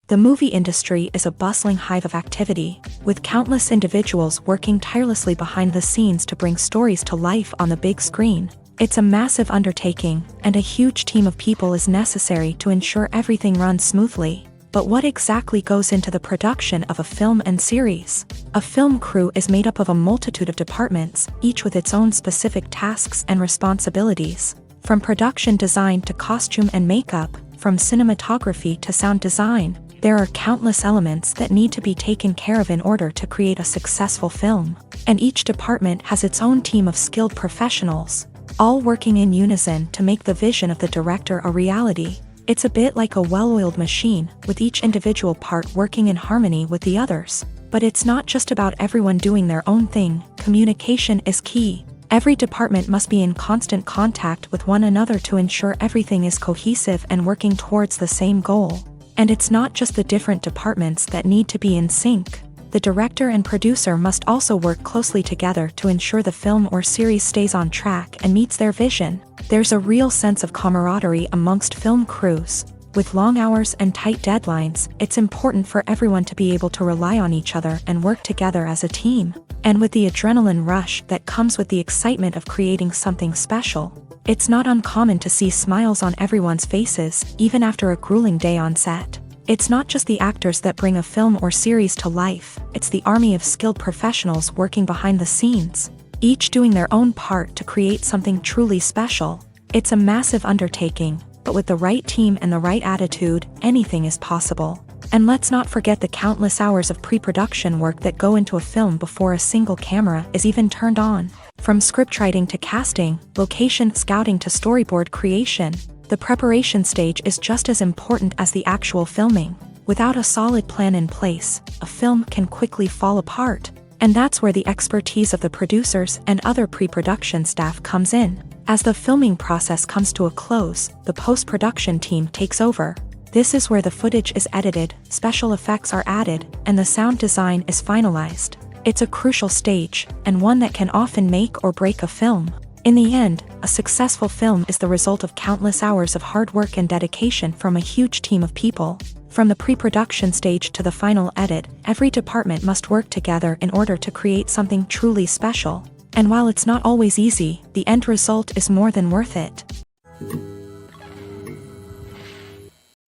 The movie industry is a bustling hive of activity, with countless individuals working tirelessly behind the scenes to bring stories to life on the big screen. It's a massive undertaking, and a huge team of people is necessary to ensure everything runs smoothly. But what exactly goes into the production of a film and series? A film crew is made up of a multitude of departments, each with its own specific tasks and responsibilities. From production design to costume and makeup, from cinematography to sound design, there are countless elements that need to be taken care of in order to create a successful film. And each department has its own team of skilled professionals, all working in unison to make the vision of the director a reality. It's a bit like a well-oiled machine, with each individual part working in harmony with the others. But it's not just about everyone doing their own thing. Communication is key. Every department must be in constant contact with one another to ensure everything is cohesive and working towards the same goal. And it's not just the different departments that need to be in sync. The director and producer must also work closely together to ensure the film or series stays on track and meets their vision. There's a real sense of camaraderie amongst film crews. With long hours and tight deadlines, it's important for everyone to be able to rely on each other and work together as a team. And with the adrenaline rush that comes with the excitement of creating something special, it's not uncommon to see smiles on everyone's faces, even after a grueling day on set. It's not just the actors that bring a film or series to life, it's the army of skilled professionals working behind the scenes, each doing their own part to create something truly special. It's a massive undertaking, but with the right team and the right attitude, anything is possible. And let's not forget the countless hours of pre-production work that go into a film before a single camera is even turned on. From scriptwriting to casting, location scouting to storyboard creation, the preparation stage is just as important as the actual filming. Without a solid plan in place, a film can quickly fall apart. And that's where the expertise of the producers and other pre-production staff comes in. As the filming process comes to a close, the post-production team takes over. This is where the footage is edited, special effects are added, and the sound design is finalized. It's a crucial stage, and one that can often make or break a film. In the end, a successful film is the result of countless hours of hard work and dedication from a huge team of people. From the pre-production stage to the final edit, every department must work together in order to create something truly special. And while it's not always easy, the end result is more than worth it.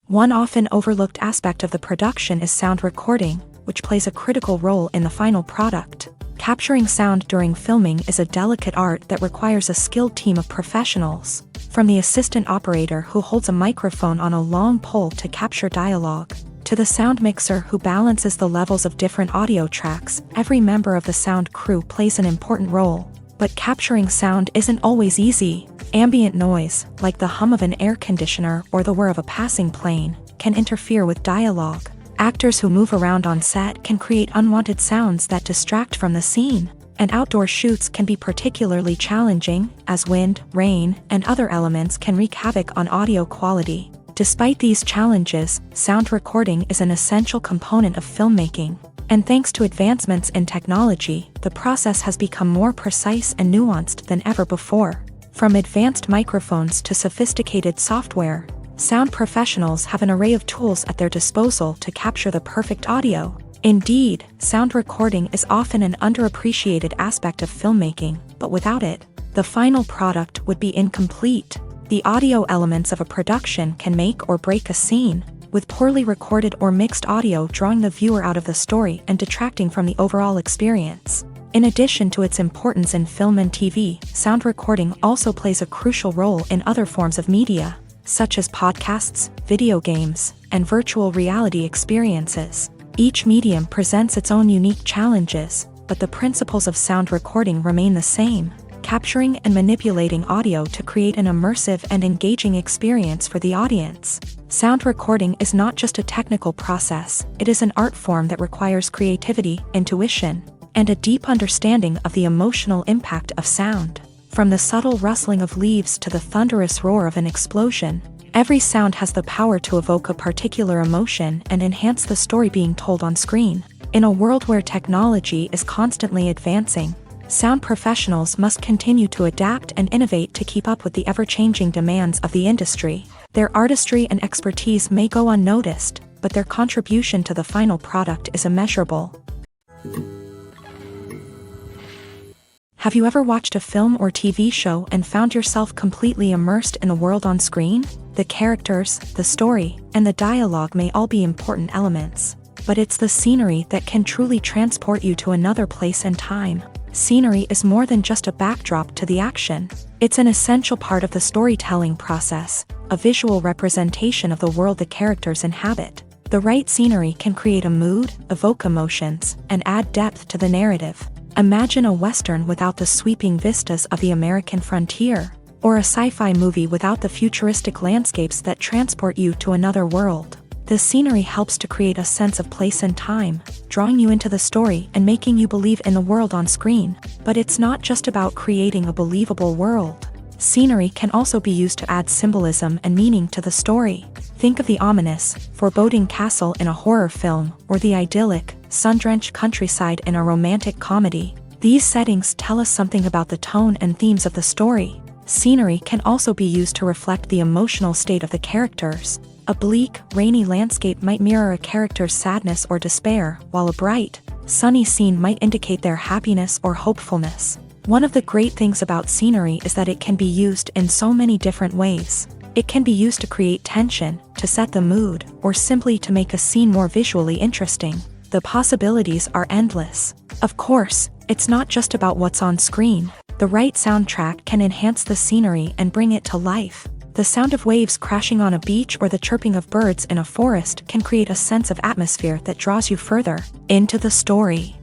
One often overlooked aspect of the production is sound recording, which plays a critical role in the final product. Capturing sound during filming is a delicate art that requires a skilled team of professionals. From the assistant operator who holds a microphone on a long pole to capture dialogue, to the sound mixer who balances the levels of different audio tracks, every member of the sound crew plays an important role. But capturing sound isn't always easy. Ambient noise, like the hum of an air conditioner or the whir of a passing plane, can interfere with dialogue. Actors who move around on set can create unwanted sounds that distract from the scene. And outdoor shoots can be particularly challenging, as wind, rain, and other elements can wreak havoc on audio quality. Despite these challenges, sound recording is an essential component of filmmaking. And thanks to advancements in technology, the process has become more precise and nuanced than ever before. From advanced microphones to sophisticated software, sound professionals have an array of tools at their disposal to capture the perfect audio. Indeed, sound recording is often an underappreciated aspect of filmmaking, but without it, the final product would be incomplete. The audio elements of a production can make or break a scene, with poorly recorded or mixed audio drawing the viewer out of the story and detracting from the overall experience. In addition to its importance in film and TV, sound recording also plays a crucial role in other forms of media, such as podcasts, video games, and virtual reality experiences. Each medium presents its own unique challenges, but the principles of sound recording remain the same, capturing and manipulating audio to create an immersive and engaging experience for the audience. Sound recording is not just a technical process, it is an art form that requires creativity, intuition, and a deep understanding of the emotional impact of sound. From the subtle rustling of leaves to the thunderous roar of an explosion, every sound has the power to evoke a particular emotion and enhance the story being told on screen. In a world where technology is constantly advancing, sound professionals must continue to adapt and innovate to keep up with the ever-changing demands of the industry. Their artistry and expertise may go unnoticed, but their contribution to the final product is immeasurable. Have you ever watched a film or TV show and found yourself completely immersed in the world on screen? The characters, the story, and the dialogue may all be important elements, but it's the scenery that can truly transport you to another place and time. Scenery is more than just a backdrop to the action. It's an essential part of the storytelling process, a visual representation of the world the characters inhabit. The right scenery can create a mood, evoke emotions, and add depth to the narrative. Imagine a Western without the sweeping vistas of the American frontier, or a sci-fi movie without the futuristic landscapes that transport you to another world. The scenery helps to create a sense of place and time, drawing you into the story and making you believe in the world on screen. But it's not just about creating a believable world. Scenery can also be used to add symbolism and meaning to the story. Think of the ominous, foreboding castle in a horror film, or the idyllic, sun-drenched countryside in a romantic comedy. These settings tell us something about the tone and themes of the story. Scenery can also be used to reflect the emotional state of the characters. A bleak, rainy landscape might mirror a character's sadness or despair, while a bright, sunny scene might indicate their happiness or hopefulness. One of the great things about scenery is that it can be used in so many different ways. It can be used to create tension, to set the mood, or simply to make a scene more visually interesting. The possibilities are endless. Of course, it's not just about what's on screen. The right soundtrack can enhance the scenery and bring it to life. The sound of waves crashing on a beach or the chirping of birds in a forest can create a sense of atmosphere that draws you further into the story.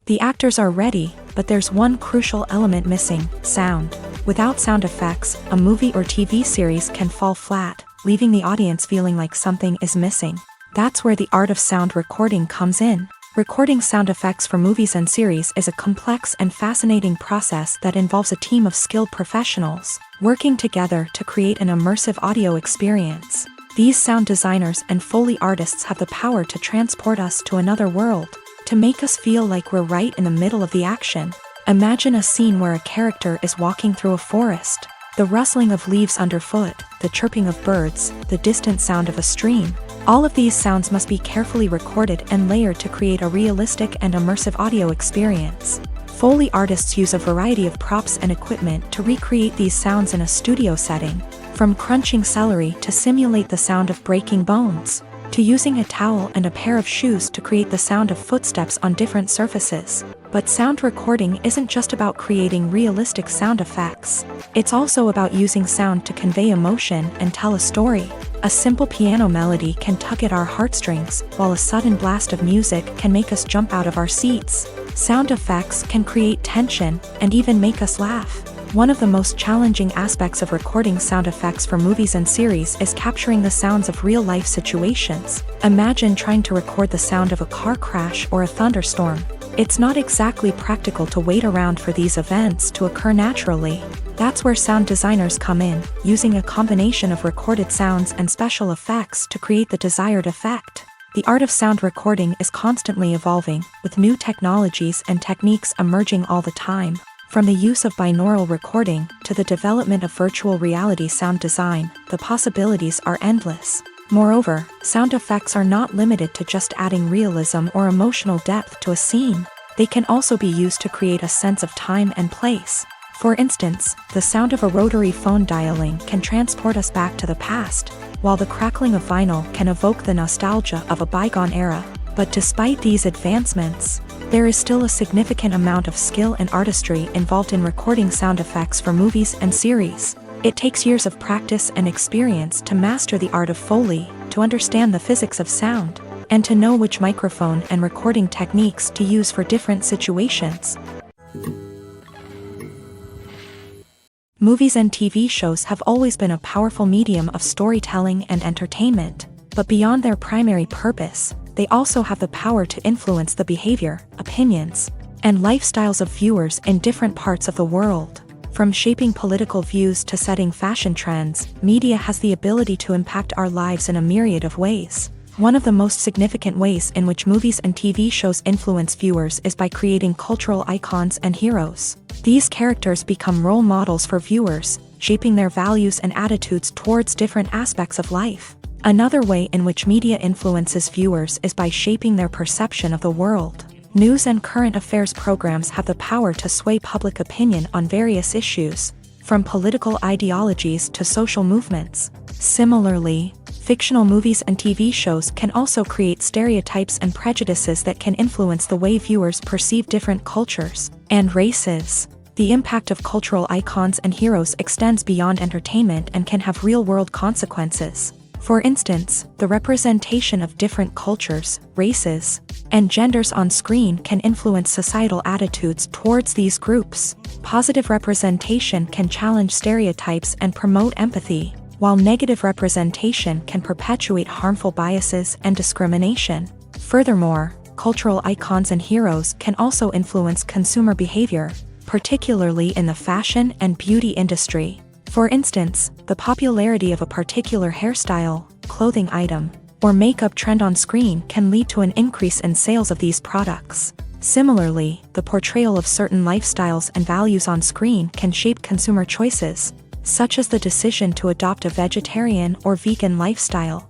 The actors are ready, but there's one crucial element missing: sound. Without sound effects, a movie or TV series can fall flat, leaving the audience feeling like something is missing. That's where the art of sound recording comes in. Recording sound effects for movies and series is a complex and fascinating process that involves a team of skilled professionals working together to create an immersive audio experience. These sound designers and Foley artists have the power to transport us to another world, to make us feel like we're right in the middle of the action. Imagine a scene where a character is walking through a forest. The rustling of leaves underfoot, the chirping of birds, the distant sound of a stream. All of these sounds must be carefully recorded and layered to create a realistic and immersive audio experience. Foley artists use a variety of props and equipment to recreate these sounds in a studio setting, from crunching celery to simulate the sound of breaking bones, to using a towel and a pair of shoes to create the sound of footsteps on different surfaces. But sound recording isn't just about creating realistic sound effects. It's also about using sound to convey emotion and tell a story. A simple piano melody can tug at our heartstrings, while a sudden blast of music can make us jump out of our seats. Sound effects can create tension and even make us laugh. One of the most challenging aspects of recording sound effects for movies and series is capturing the sounds of real-life situations. Imagine trying to record the sound of a car crash or a thunderstorm. It's not exactly practical to wait around for these events to occur naturally. That's where sound designers come in, using a combination of recorded sounds and special effects to create the desired effect. The art of sound recording is constantly evolving, with new technologies and techniques emerging all the time. From the use of binaural recording to the development of virtual reality sound design, the possibilities are endless. Moreover, sound effects are not limited to just adding realism or emotional depth to a scene. They can also be used to create a sense of time and place. For instance, the sound of a rotary phone dialing can transport us back to the past, while the crackling of vinyl can evoke the nostalgia of a bygone era. But despite these advancements, there is still a significant amount of skill and artistry involved in recording sound effects for movies and series. It takes years of practice and experience to master the art of Foley, to understand the physics of sound, and to know which microphone and recording techniques to use for different situations. Movies and TV shows have always been a powerful medium of storytelling and entertainment, but beyond their primary purpose, they also have the power to influence the behavior, opinions, and lifestyles of viewers in different parts of the world. From shaping political views to setting fashion trends, media has the ability to impact our lives in a myriad of ways. One of the most significant ways in which movies and TV shows influence viewers is by creating cultural icons and heroes. These characters become role models for viewers, shaping their values and attitudes towards different aspects of life. Another way in which media influences viewers is by shaping their perception of the world. News and current affairs programs have the power to sway public opinion on various issues. from political ideologies to social movements. Similarly, fictional movies and TV shows can also create stereotypes and prejudices that can influence the way viewers perceive different cultures and races. The impact of cultural icons and heroes extends beyond entertainment and can have real-world consequences. For instance, the representation of different cultures, races, and genders on screen can influence societal attitudes towards these groups. Positive representation can challenge stereotypes and promote empathy, while negative representation can perpetuate harmful biases and discrimination. Furthermore, cultural icons and heroes can also influence consumer behavior, particularly in the fashion and beauty industry. For instance, the popularity of a particular hairstyle, clothing item, or makeup trend on screen can lead to an increase in sales of these products. Similarly, the portrayal of certain lifestyles and values on screen can shape consumer choices, such as the decision to adopt a vegetarian or vegan lifestyle.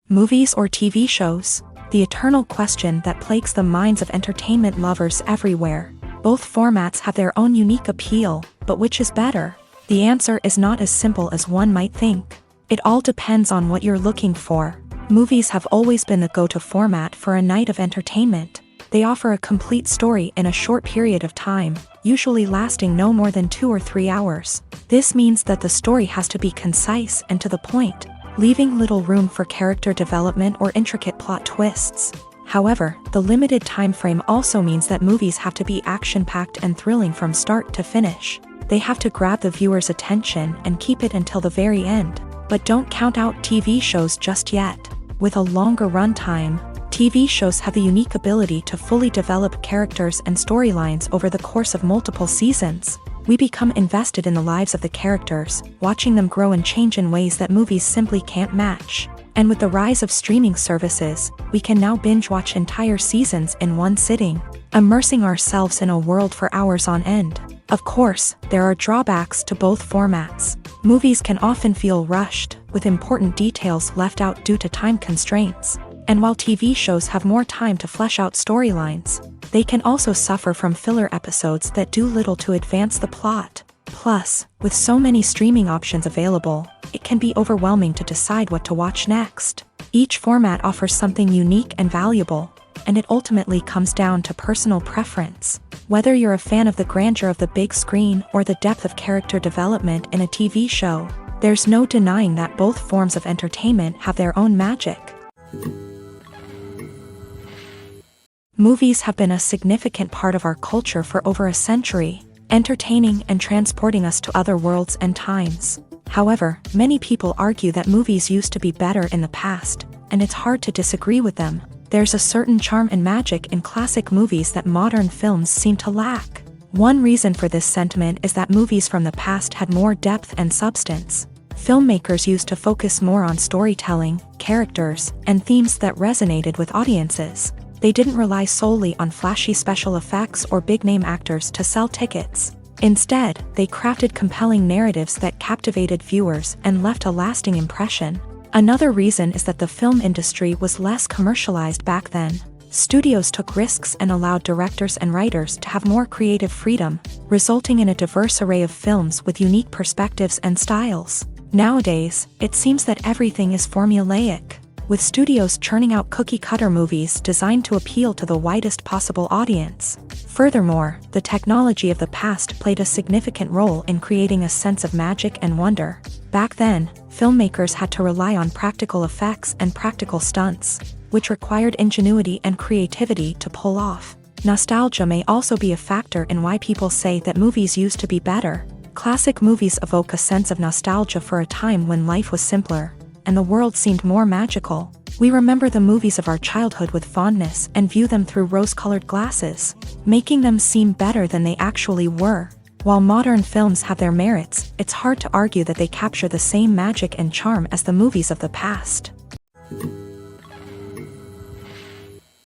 Movies or TV shows? The eternal question that plagues the minds of entertainment lovers everywhere. Both formats have their own unique appeal, but which is better? The answer is not as simple as one might think. It all depends on what you're looking for. Movies have always been the go-to format for a night of entertainment. They offer a complete story in a short period of time, usually lasting no more than 2 or 3 hours. This means that the story has to be concise and to the point, leaving little room for character development or intricate plot twists. However, the limited time frame also means that movies have to be action-packed and thrilling from start to finish. They have to grab the viewer's attention and keep it until the very end. But don't count out TV shows just yet. With a longer runtime, TV shows have the unique ability to fully develop characters and storylines over the course of multiple seasons. We become invested in the lives of the characters, watching them grow and change in ways that movies simply can't match. And with the rise of streaming services, we can now binge-watch entire seasons in one sitting, immersing ourselves in a world for hours on end. Of course, there are drawbacks to both formats. Movies can often feel rushed, with important details left out due to time constraints. And while TV shows have more time to flesh out storylines, they can also suffer from filler episodes that do little to advance the plot. Plus, with so many streaming options available, it can be overwhelming to decide what to watch next. Each format offers something unique and valuable, and it ultimately comes down to personal preference. Whether you're a fan of the grandeur of the big screen or the depth of character development in a TV show, there's no denying that both forms of entertainment have their own magic. Movies have been a significant part of our culture for over a century, entertaining and transporting us to other worlds and times. However, many people argue that movies used to be better in the past, and it's hard to disagree with them. There's a certain charm and magic in classic movies that modern films seem to lack. One reason for this sentiment is that movies from the past had more depth and substance. Filmmakers used to focus more on storytelling, characters, and themes that resonated with audiences. They didn't rely solely on flashy special effects or big-name actors to sell tickets. Instead, they crafted compelling narratives that captivated viewers and left a lasting impression. Another reason is that the film industry was less commercialized back then. Studios took risks and allowed directors and writers to have more creative freedom, resulting in a diverse array of films with unique perspectives and styles. Nowadays, it seems that everything is formulaic, with studios churning out cookie-cutter movies designed to appeal to the widest possible audience. Furthermore, the technology of the past played a significant role in creating a sense of magic and wonder. Back then, filmmakers had to rely on practical effects and practical stunts, which required ingenuity and creativity to pull off. Nostalgia may also be a factor in why people say that movies used to be better. Classic movies evoke a sense of nostalgia for a time when life was simpler, and the world seemed more magical. We remember the movies of our childhood with fondness and view them through rose-colored glasses, making them seem better than they actually were. While modern films have their merits, it's hard to argue that they capture the same magic and charm as the movies of the past.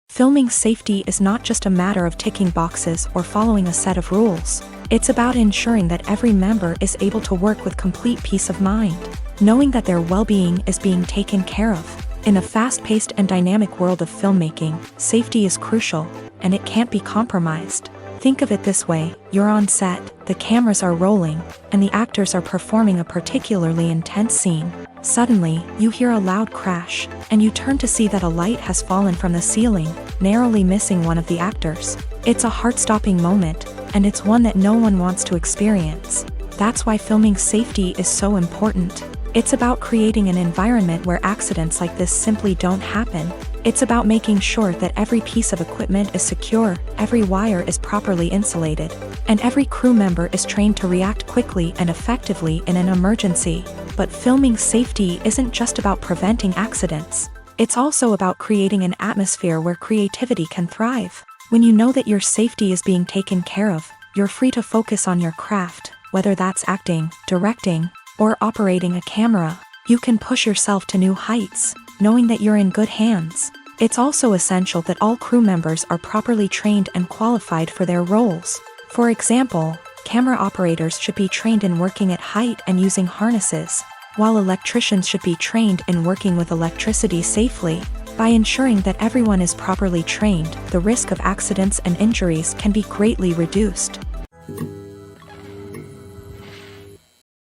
Filming safety is not just a matter of ticking boxes or following a set of rules. It's about ensuring that every member is able to work with complete peace of mind, knowing that their well-being is being taken care of. In a fast-paced and dynamic world of filmmaking, safety is crucial, and it can't be compromised. Think of it this way, you're on set, the cameras are rolling, and the actors are performing a particularly intense scene. Suddenly, you hear a loud crash, and you turn to see that a light has fallen from the ceiling, narrowly missing one of the actors. It's a heart-stopping moment, and it's one that no one wants to experience. That's why filming safety is so important. It's about creating an environment where accidents like this simply don't happen. It's about making sure that every piece of equipment is secure, every wire is properly insulated, and every crew member is trained to react quickly and effectively in an emergency. But filming safety isn't just about preventing accidents. It's also about creating an atmosphere where creativity can thrive. When you know that your safety is being taken care of, you're free to focus on your craft, whether that's acting, directing, or operating a camera. You can push yourself to new heights, knowing that you're in good hands. It's also essential that all crew members are properly trained and qualified for their roles. For example, camera operators should be trained in working at height and using harnesses, while electricians should be trained in working with electricity safely. By ensuring that everyone is properly trained, the risk of accidents and injuries can be greatly reduced.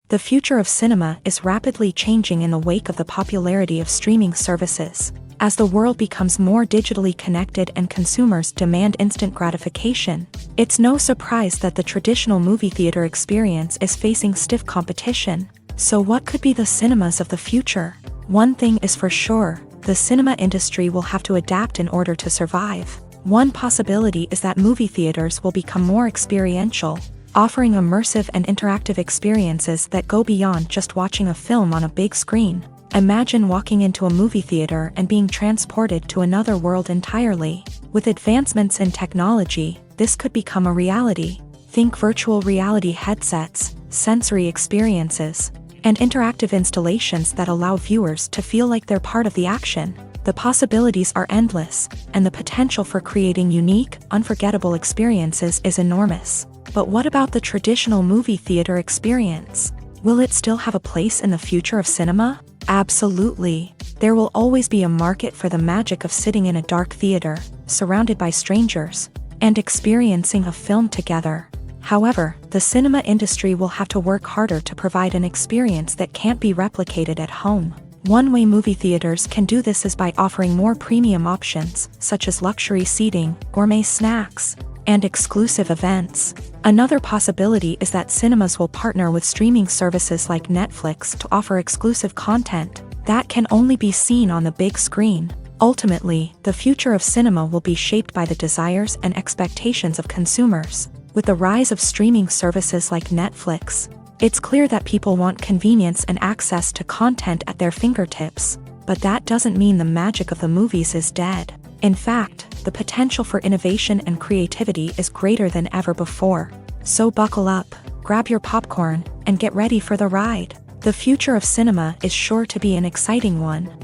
The future of cinema is rapidly changing in the wake of the popularity of streaming services. As the world becomes more digitally connected and consumers demand instant gratification, it's no surprise that the traditional movie theater experience is facing stiff competition. So what could be the cinemas of the future? One thing is for sure, the cinema industry will have to adapt in order to survive. One possibility is that movie theaters will become more experiential, offering immersive and interactive experiences that go beyond just watching a film on a big screen. Imagine walking into a movie theater and being transported to another world entirely. With advancements in technology, this could become a reality. Think virtual reality headsets, sensory experiences, and interactive installations that allow viewers to feel like they're part of the action. The possibilities are endless, and the potential for creating unique, unforgettable experiences is enormous. But what about the traditional movie theater experience? Will it still have a place in the future of cinema? Absolutely. There will always be a market for the magic of sitting in a dark theater, surrounded by strangers, and experiencing a film together. However, the cinema industry will have to work harder to provide an experience that can't be replicated at home. One way movie theaters can do this is by offering more premium options, such as luxury seating, gourmet snacks, and exclusive events. Another possibility is that cinemas will partner with streaming services like Netflix to offer exclusive content that can only be seen on the big screen. Ultimately, the future of cinema will be shaped by the desires and expectations of consumers. With the rise of streaming services like Netflix, it's clear that people want convenience and access to content at their fingertips. But that doesn't mean the magic of the movies is dead. In fact, the potential for innovation and creativity is greater than ever before. So buckle up, grab your popcorn, and get ready for the ride. The future of cinema is sure to be an exciting one.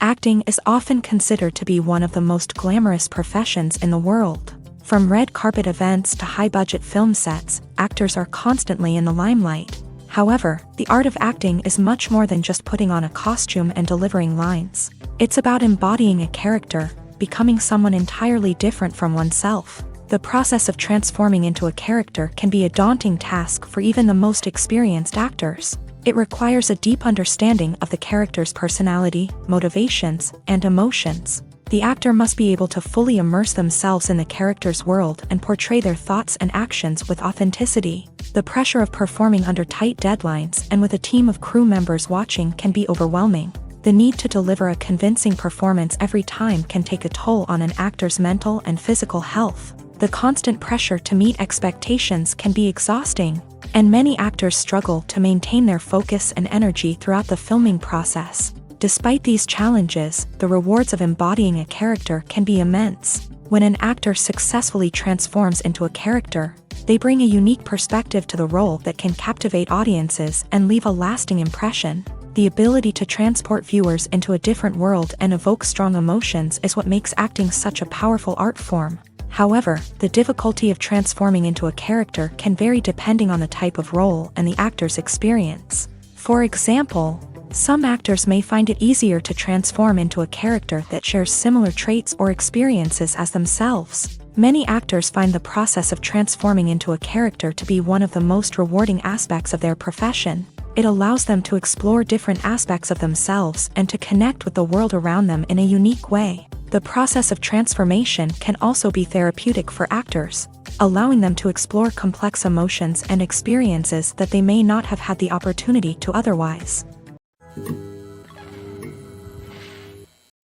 Acting is often considered to be one of the most glamorous professions in the world. From red carpet events to high-budget film sets, actors are constantly in the limelight. However, the art of acting is much more than just putting on a costume and delivering lines. It's about embodying a character, becoming someone entirely different from oneself. The process of transforming into a character can be a daunting task for even the most experienced actors. It requires a deep understanding of the character's personality, motivations, and emotions. The actor must be able to fully immerse themselves in the character's world and portray their thoughts and actions with authenticity. The pressure of performing under tight deadlines and with a team of crew members watching can be overwhelming. The need to deliver a convincing performance every time can take a toll on an actor's mental and physical health. The constant pressure to meet expectations can be exhausting, and many actors struggle to maintain their focus and energy throughout the filming process. Despite these challenges, the rewards of embodying a character can be immense. When an actor successfully transforms into a character, they bring a unique perspective to the role that can captivate audiences and leave a lasting impression. The ability to transport viewers into a different world and evoke strong emotions is what makes acting such a powerful art form. However, the difficulty of transforming into a character can vary depending on the type of role and the actor's experience. For example, Some actors may find it easier to transform into a character that shares similar traits or experiences as themselves. Many actors find the process of transforming into a character to be one of the most rewarding aspects of their profession. It allows them to explore different aspects of themselves and to connect with the world around them in a unique way. The process of transformation can also be therapeutic for actors, allowing them to explore complex emotions and experiences that they may not have had the opportunity to otherwise.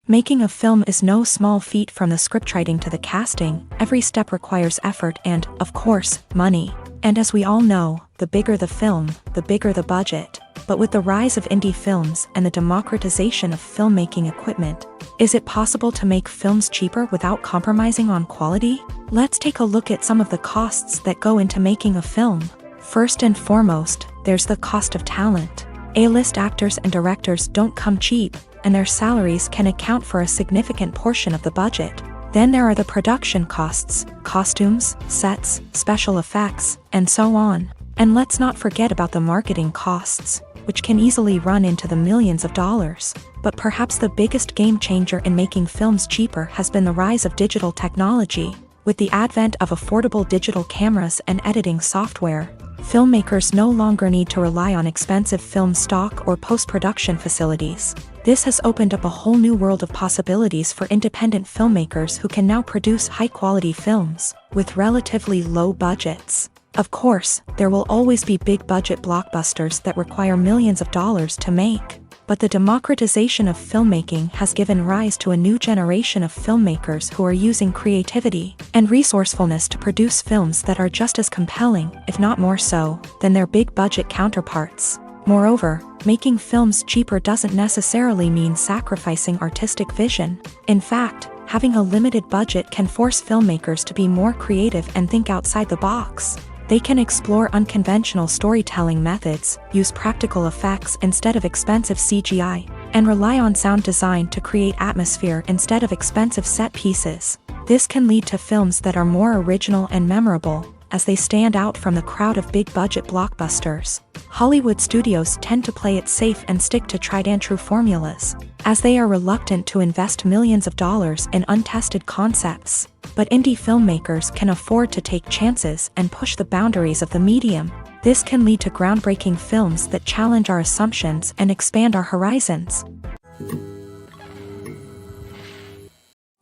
Making a film is no small feat. From the scriptwriting to the casting, every step requires effort and, of course, money. And as we all know, the bigger the film, the bigger the budget. But with the rise of indie films and the democratization of filmmaking equipment, is it possible to make films cheaper without compromising on quality? Let's take a look at some of the costs that go into making a film. First and foremost, there's the cost of talent. A-list actors and directors don't come cheap, and their salaries can account for a significant portion of the budget. Then there are the production costs, costumes, sets, special effects, and so on. And let's not forget about the marketing costs, which can easily run into the millions of dollars. But perhaps the biggest game changer in making films cheaper has been the rise of digital technology. With the advent of affordable digital cameras and editing software, filmmakers no longer need to rely on expensive film stock or post-production facilities. This has opened up a whole new world of possibilities for independent filmmakers who can now produce high-quality films with relatively low budgets. Of course, there will always be big-budget blockbusters that require millions of dollars to make. But the democratization of filmmaking has given rise to a new generation of filmmakers who are using creativity and resourcefulness to produce films that are just as compelling, if not more so, than their big-budget counterparts. Moreover, making films cheaper doesn't necessarily mean sacrificing artistic vision. In fact, having a limited budget can force filmmakers to be more creative and think outside the box. They can explore unconventional storytelling methods, use practical effects instead of expensive CGI, and rely on sound design to create atmosphere instead of expensive set pieces. This can lead to films that are more original and memorable, as they stand out from the crowd of big-budget blockbusters. Hollywood studios tend to play it safe and stick to tried-and-true formulas, as they are reluctant to invest millions of dollars in untested concepts. But indie filmmakers can afford to take chances and push the boundaries of the medium. This can lead to groundbreaking films that challenge our assumptions and expand our horizons.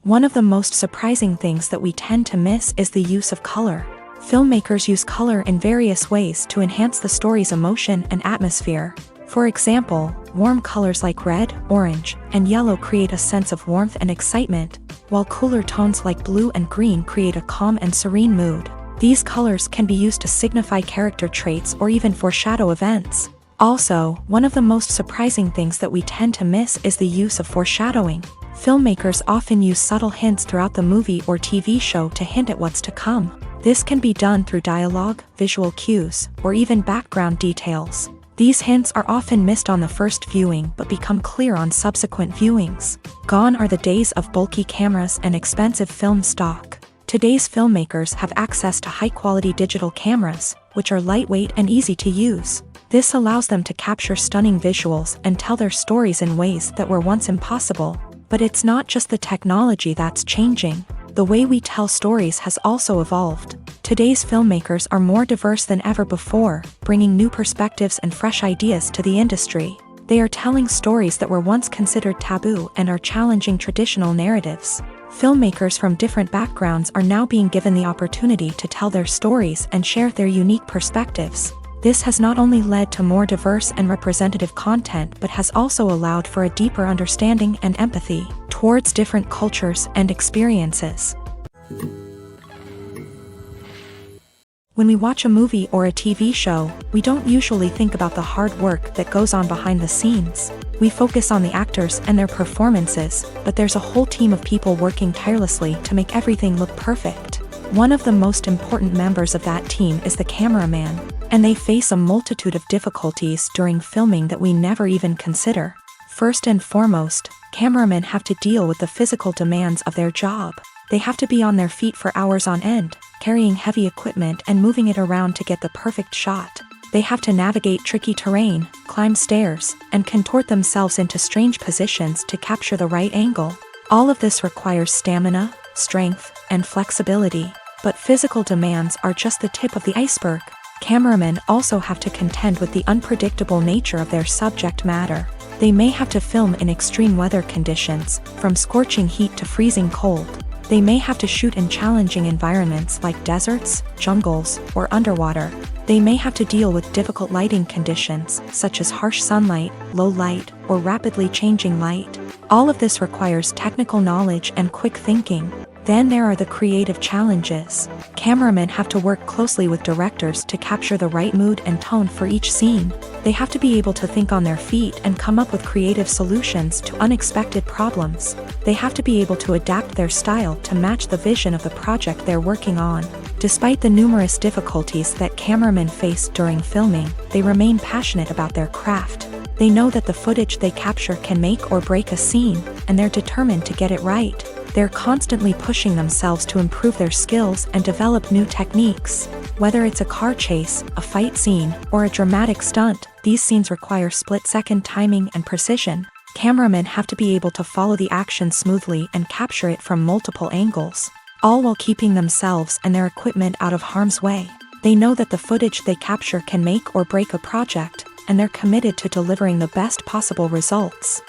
One of the most surprising things that we tend to miss is the use of color. Filmmakers use color in various ways to enhance the story's emotion and atmosphere. For example, warm colors like red, orange, and yellow create a sense of warmth and excitement, while cooler tones like blue and green create a calm and serene mood. These colors can be used to signify character traits or even foreshadow events. Also, one of the most surprising things that we tend to miss is the use of foreshadowing. Filmmakers often use subtle hints throughout the movie or TV show to hint at what's to come. This can be done through dialogue, visual cues, or even background details. These hints are often missed on the first viewing but become clear on subsequent viewings. Gone are the days of bulky cameras and expensive film stock. Today's filmmakers have access to high-quality digital cameras, which are lightweight and easy to use. This allows them to capture stunning visuals and tell their stories in ways that were once impossible. But it's not just the technology that's changing. The way we tell stories has also evolved. Today's filmmakers are more diverse than ever before, bringing new perspectives and fresh ideas to the industry. They are telling stories that were once considered taboo and are challenging traditional narratives. Filmmakers from different backgrounds are now being given the opportunity to tell their stories and share their unique perspectives. This has not only led to more diverse and representative content but has also allowed for a deeper understanding and empathy towards different cultures and experiences. When we watch a movie or a TV show, we don't usually think about the hard work that goes on behind the scenes. We focus on the actors and their performances, but there's a whole team of people working tirelessly to make everything look perfect. One of the most important members of that team is the cameraman, and they face a multitude of difficulties during filming that we never even consider. First and foremost, cameramen have to deal with the physical demands of their job. They have to be on their feet for hours on end, carrying heavy equipment and moving it around to get the perfect shot. They have to navigate tricky terrain, climb stairs, and contort themselves into strange positions to capture the right angle. All of this requires stamina, strength, and flexibility. But physical demands are just the tip of the iceberg. Cameramen also have to contend with the unpredictable nature of their subject matter. They may have to film in extreme weather conditions, from scorching heat to freezing cold. They may have to shoot in challenging environments like deserts, jungles, or underwater. They may have to deal with difficult lighting conditions, such as harsh sunlight, low light, or rapidly changing light. All of this requires technical knowledge and quick thinking. Then there are the creative challenges. Cameramen have to work closely with directors to capture the right mood and tone for each scene. They have to be able to think on their feet and come up with creative solutions to unexpected problems. They have to be able to adapt their style to match the vision of the project they're working on. Despite the numerous difficulties that cameramen face during filming, they remain passionate about their craft. They know that the footage they capture can make or break a scene, and they're determined to get it right. They're constantly pushing themselves to improve their skills and develop new techniques. Whether it's a car chase, a fight scene, or a dramatic stunt, these scenes require split-second timing and precision. Cameramen have to be able to follow the action smoothly and capture it from multiple angles, all while keeping themselves and their equipment out of harm's way. They know that the footage they capture can make or break a project, and they're committed to delivering the best possible results.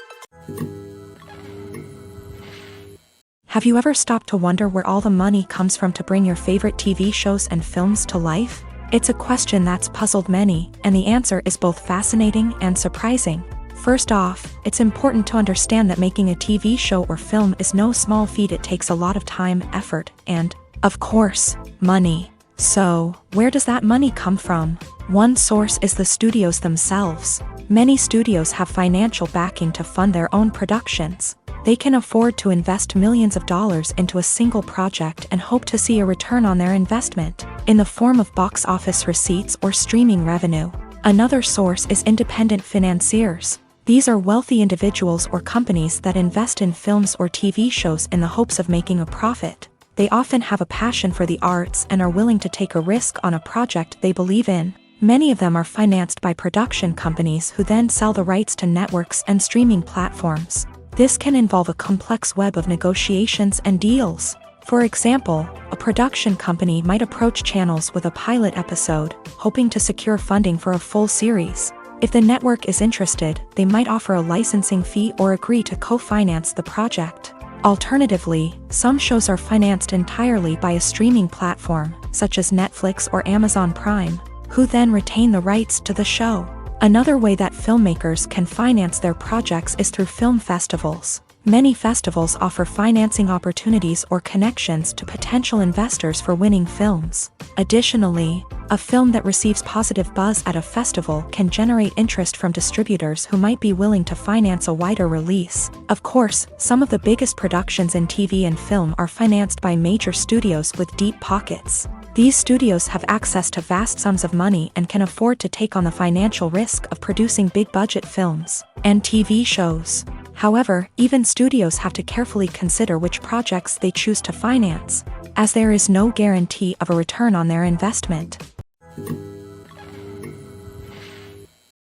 Have you ever stopped to wonder where all the money comes from to bring your favorite TV shows and films to life? It's a question that's puzzled many, and the answer is both fascinating and surprising. First off, it's important to understand that making a TV show or film is no small feat. It takes a lot of time, effort, and, of course, money. So, where does that money come from? One source is the studios themselves. Many studios have financial backing to fund their own productions. They can afford to invest millions of dollars into a single project and hope to see a return on their investment, in the form of box office receipts or streaming revenue. Another source is independent financiers. These are wealthy individuals or companies that invest in films or TV shows in the hopes of making a profit. They often have a passion for the arts and are willing to take a risk on a project they believe in. Many of them are financed by production companies who then sell the rights to networks and streaming platforms. This can involve a complex web of negotiations and deals. For example, a production company might approach channels with a pilot episode, hoping to secure funding for a full series. If the network is interested, they might offer a licensing fee or agree to co-finance the project. Alternatively, some shows are financed entirely by a streaming platform, such as Netflix or Amazon Prime, who then retain the rights to the show. Another way that filmmakers can finance their projects is through film festivals. Many festivals offer financing opportunities or connections to potential investors for winning films. Additionally, a film that receives positive buzz at a festival can generate interest from distributors who might be willing to finance a wider release. Of course, some of the biggest productions in TV and film are financed by major studios with deep pockets. These studios have access to vast sums of money and can afford to take on the financial risk of producing big-budget films and TV shows. However, even studios have to carefully consider which projects they choose to finance, as there is no guarantee of a return on their investment.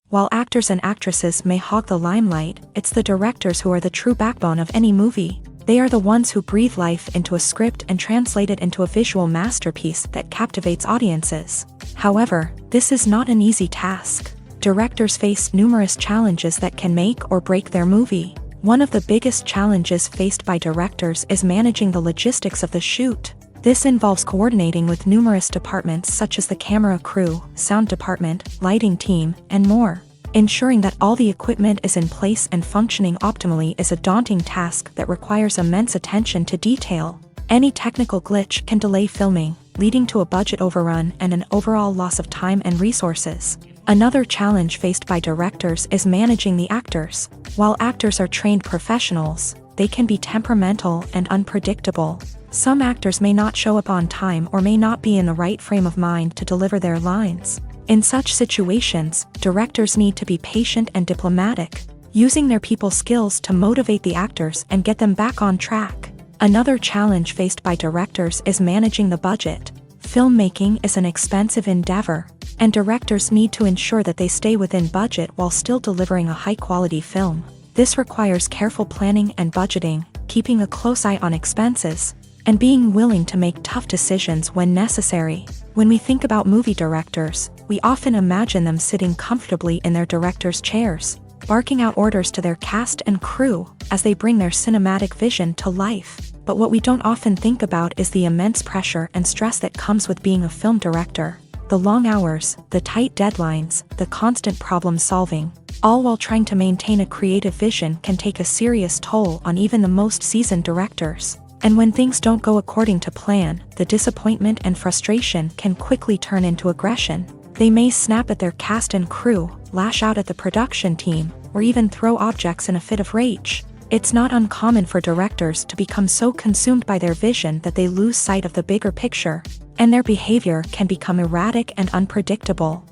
While actors and actresses may hog the limelight, it's the directors who are the true backbone of any movie. They are the ones who breathe life into a script and translate it into a visual masterpiece that captivates audiences. However, this is not an easy task. Directors face numerous challenges that can make or break their movie. One of the biggest challenges faced by directors is managing the logistics of the shoot. This involves coordinating with numerous departments such as the camera crew, sound department, lighting team, and more. Ensuring that all the equipment is in place and functioning optimally is a daunting task that requires immense attention to detail. Any technical glitch can delay filming, leading to a budget overrun and an overall loss of time and resources. Another challenge faced by directors is managing the actors. While actors are trained professionals, they can be temperamental and unpredictable. Some actors may not show up on time or may not be in the right frame of mind to deliver their lines. In such situations, directors need to be patient and diplomatic, using their people skills to motivate the actors and get them back on track. Another challenge faced by directors is managing the budget. Filmmaking is an expensive endeavor, and directors need to ensure that they stay within budget while still delivering a high-quality film. This requires careful planning and budgeting, keeping a close eye on expenses, and being willing to make tough decisions when necessary. When we think about movie directors, we often imagine them sitting comfortably in their director's chairs, barking out orders to their cast and crew as they bring their cinematic vision to life. But what we don't often think about is the immense pressure and stress that comes with being a film director. The long hours, the tight deadlines, the constant problem solving, all while trying to maintain a creative vision can take a serious toll on even the most seasoned directors. And when things don't go according to plan, the disappointment and frustration can quickly turn into aggression. They may snap at their cast and crew, lash out at the production team, or even throw objects in a fit of rage. It's not uncommon for directors to become so consumed by their vision that they lose sight of the bigger picture, and their behavior can become erratic and unpredictable.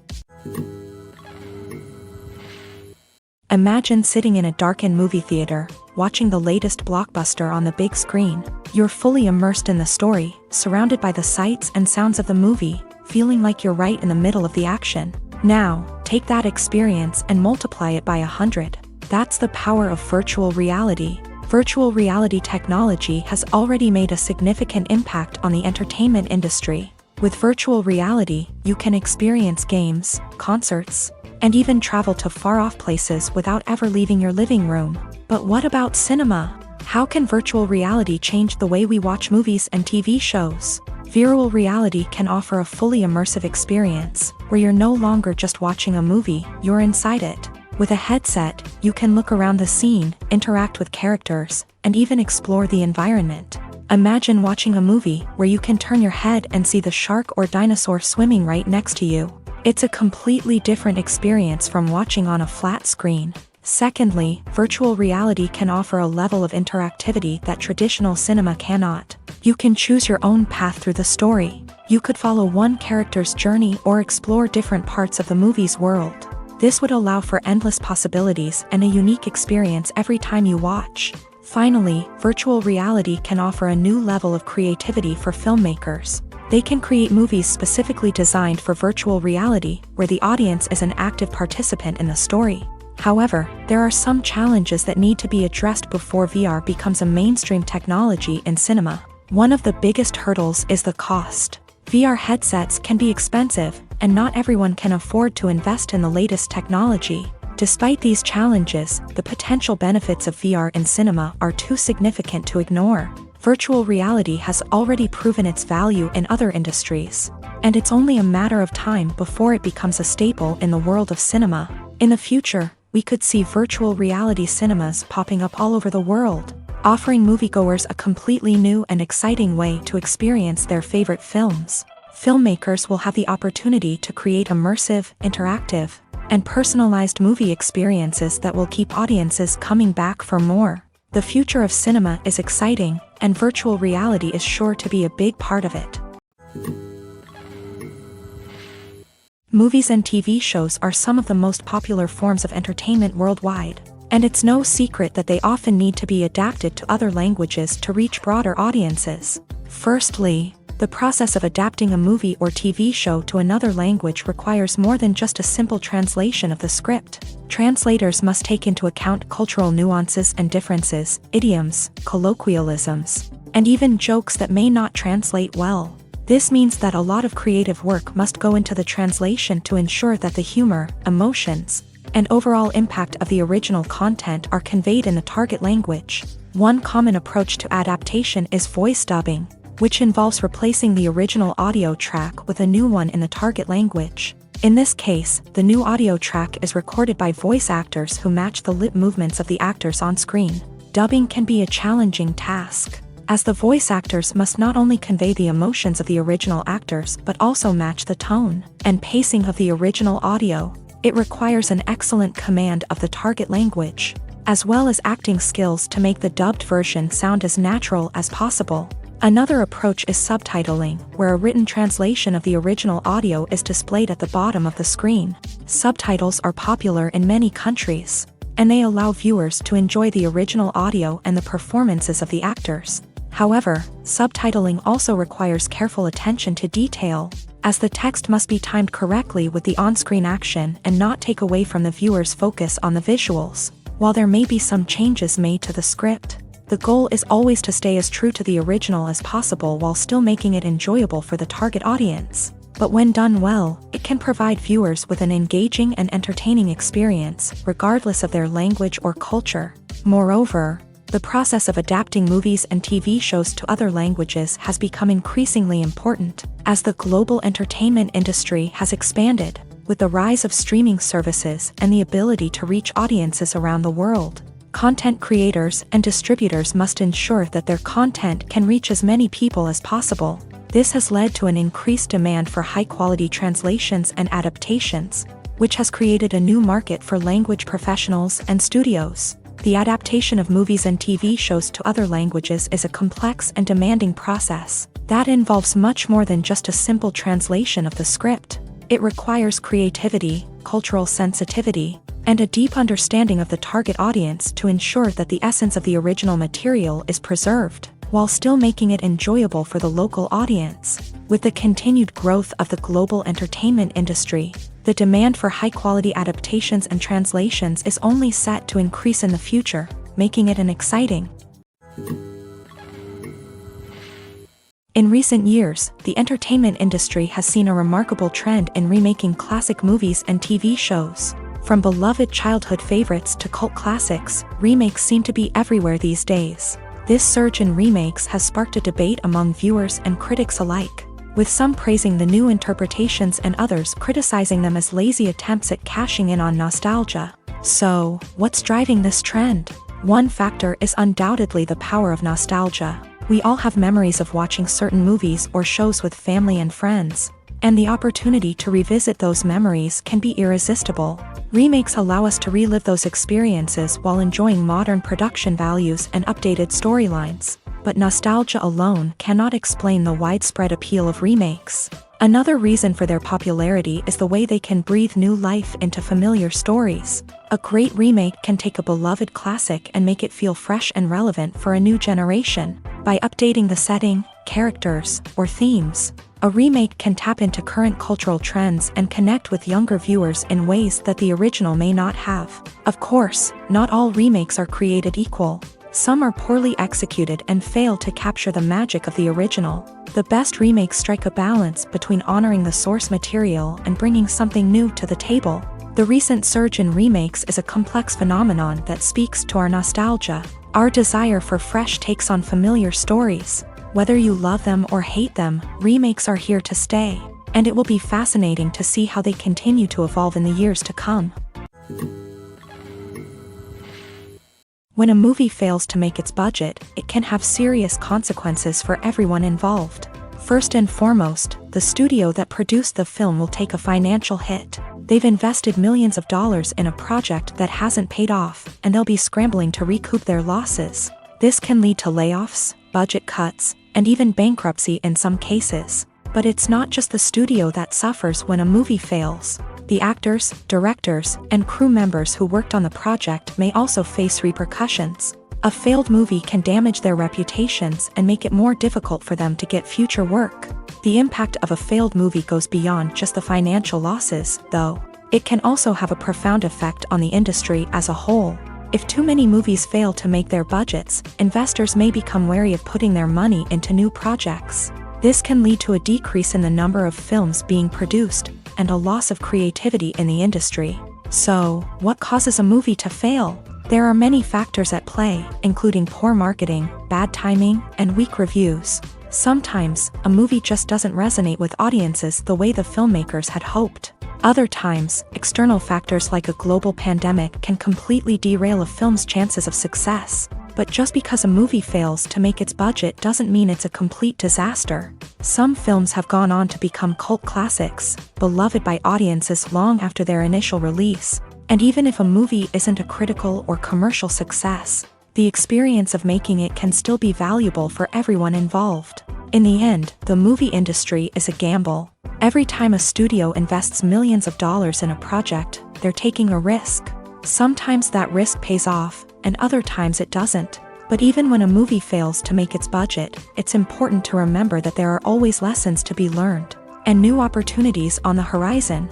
Imagine sitting in a darkened movie theater, watching the latest blockbuster on the big screen. You're fully immersed in the story, surrounded by the sights and sounds of the movie, feeling like you're right in the middle of the action. Now, take that experience and multiply it by 100. That's the power of virtual reality. Virtual reality technology has already made a significant impact on the entertainment industry. With virtual reality, you can experience games, concerts, and even travel to far-off places without ever leaving your living room. But what about cinema? How can virtual reality change the way we watch movies and TV shows? Virtual reality can offer a fully immersive experience, where you're no longer just watching a movie, you're inside it. With a headset, you can look around the scene, interact with characters, and even explore the environment. Imagine watching a movie where you can turn your head and see the shark or dinosaur swimming right next to you. It's a completely different experience from watching on a flat screen. Secondly, virtual reality can offer a level of interactivity that traditional cinema cannot. You can choose your own path through the story. You could follow one character's journey or explore different parts of the movie's world. This would allow for endless possibilities and a unique experience every time you watch. Finally, virtual reality can offer a new level of creativity for filmmakers. They can create movies specifically designed for virtual reality, where the audience is an active participant in the story. However, there are some challenges that need to be addressed before VR becomes a mainstream technology in cinema. One of the biggest hurdles is the cost. VR headsets can be expensive, and not everyone can afford to invest in the latest technology. Despite these challenges, the potential benefits of VR in cinema are too significant to ignore. Virtual reality has already proven its value in other industries, and it's only a matter of time before it becomes a staple in the world of cinema. In the future, we could see virtual reality cinemas popping up all over the world, offering moviegoers a completely new and exciting way to experience their favorite films. Filmmakers will have the opportunity to create immersive, interactive, and personalized movie experiences that will keep audiences coming back for more. The future of cinema is exciting, and virtual reality is sure to be a big part of it. Movies and TV shows are some of the most popular forms of entertainment worldwide, and it's no secret that they often need to be adapted to other languages to reach broader audiences. Firstly, the process of adapting a movie or TV show to another language requires more than just a simple translation of the script. Translators must take into account cultural nuances and differences, idioms, colloquialisms, and even jokes that may not translate well. This means that a lot of creative work must go into the translation to ensure that the humor, emotions, and overall impact of the original content are conveyed in the target language. One common approach to adaptation is voice dubbing, which involves replacing the original audio track with a new one in the target language. In this case, the new audio track is recorded by voice actors who match the lip movements of the actors on screen. Dubbing can be a challenging task, as the voice actors must not only convey the emotions of the original actors but also match the tone and pacing of the original audio. It requires an excellent command of the target language, as well as acting skills to make the dubbed version sound as natural as possible. Another approach is subtitling, where a written translation of the original audio is displayed at the bottom of the screen. Subtitles are popular in many countries, and they allow viewers to enjoy the original audio and the performances of the actors. However, subtitling also requires careful attention to detail, as the text must be timed correctly with the on-screen action and not take away from the viewer's focus on the visuals. While there may be some changes made to the script, the goal is always to stay as true to the original as possible while still making it enjoyable for the target audience. But when done well, it can provide viewers with an engaging and entertaining experience, regardless of their language or culture. Moreover, the process of adapting movies and TV shows to other languages has become increasingly important, as the global entertainment industry has expanded, with the rise of streaming services and the ability to reach audiences around the world. Content creators and distributors must ensure that their content can reach as many people as possible. This has led to an increased demand for high-quality translations and adaptations, which has created a new market for language professionals and studios. The adaptation of movies and TV shows to other languages is a complex and demanding process that involves much more than just a simple translation of the script. It requires creativity, cultural sensitivity, and a deep understanding of the target audience to ensure that the essence of the original material is preserved, while still making it enjoyable for the local audience. With the continued growth of the global entertainment industry, the demand for high-quality adaptations and translations is only set to increase in the future, making it an exciting. In recent years, the entertainment industry has seen a remarkable trend in remaking classic movies and TV shows. From beloved childhood favorites to cult classics, remakes seem to be everywhere these days. This surge in remakes has sparked a debate among viewers and critics alike, with some praising the new interpretations and others criticizing them as lazy attempts at cashing in on nostalgia. So, what's driving this trend? One factor is undoubtedly the power of nostalgia. We all have memories of watching certain movies or shows with family and friends, and the opportunity to revisit those memories can be irresistible. Remakes allow us to relive those experiences while enjoying modern production values and updated storylines. But nostalgia alone cannot explain the widespread appeal of remakes. Another reason for their popularity is the way they can breathe new life into familiar stories. A great remake can take a beloved classic and make it feel fresh and relevant for a new generation. By updating the setting, characters, or themes, a remake can tap into current cultural trends and connect with younger viewers in ways that the original may not have. Of course, not all remakes are created equal. Some are poorly executed and fail to capture the magic of the original. The best remakes strike a balance between honoring the source material and bringing something new to the table. The recent surge in remakes is a complex phenomenon that speaks to our nostalgia, our desire for fresh takes on familiar stories. Whether you love them or hate them, remakes are here to stay, and it will be fascinating to see how they continue to evolve in the years to come. When a movie fails to make its budget, it can have serious consequences for everyone involved. First and foremost, the studio that produced the film will take a financial hit. They've invested millions of dollars in a project that hasn't paid off, and they'll be scrambling to recoup their losses. This can lead to layoffs, budget cuts, and even bankruptcy in some cases. But it's not just the studio that suffers when a movie fails. The actors, directors, and crew members who worked on the project may also face repercussions. A failed movie can damage their reputations and make it more difficult for them to get future work. The impact of a failed movie goes beyond just the financial losses, though. It can also have a profound effect on the industry as a whole. If too many movies fail to make their budgets, investors may become wary of putting their money into new projects. This can lead to a decrease in the number of films being produced, and a loss of creativity in the industry. So, what causes a movie to fail? There are many factors at play, including poor marketing, bad timing, and weak reviews. Sometimes, a movie just doesn't resonate with audiences the way the filmmakers had hoped. Other times, external factors like a global pandemic can completely derail a film's chances of success. But just because a movie fails to make its budget doesn't mean it's a complete disaster. Some films have gone on to become cult classics, beloved by audiences long after their initial release. And even if a movie isn't a critical or commercial success, the experience of making it can still be valuable for everyone involved. In the end, the movie industry is a gamble. Every time a studio invests millions of dollars in a project, they're taking a risk. Sometimes that risk pays off, and other times it doesn't. But even when a movie fails to make its budget, it's important to remember that there are always lessons to be learned, and new opportunities on the horizon.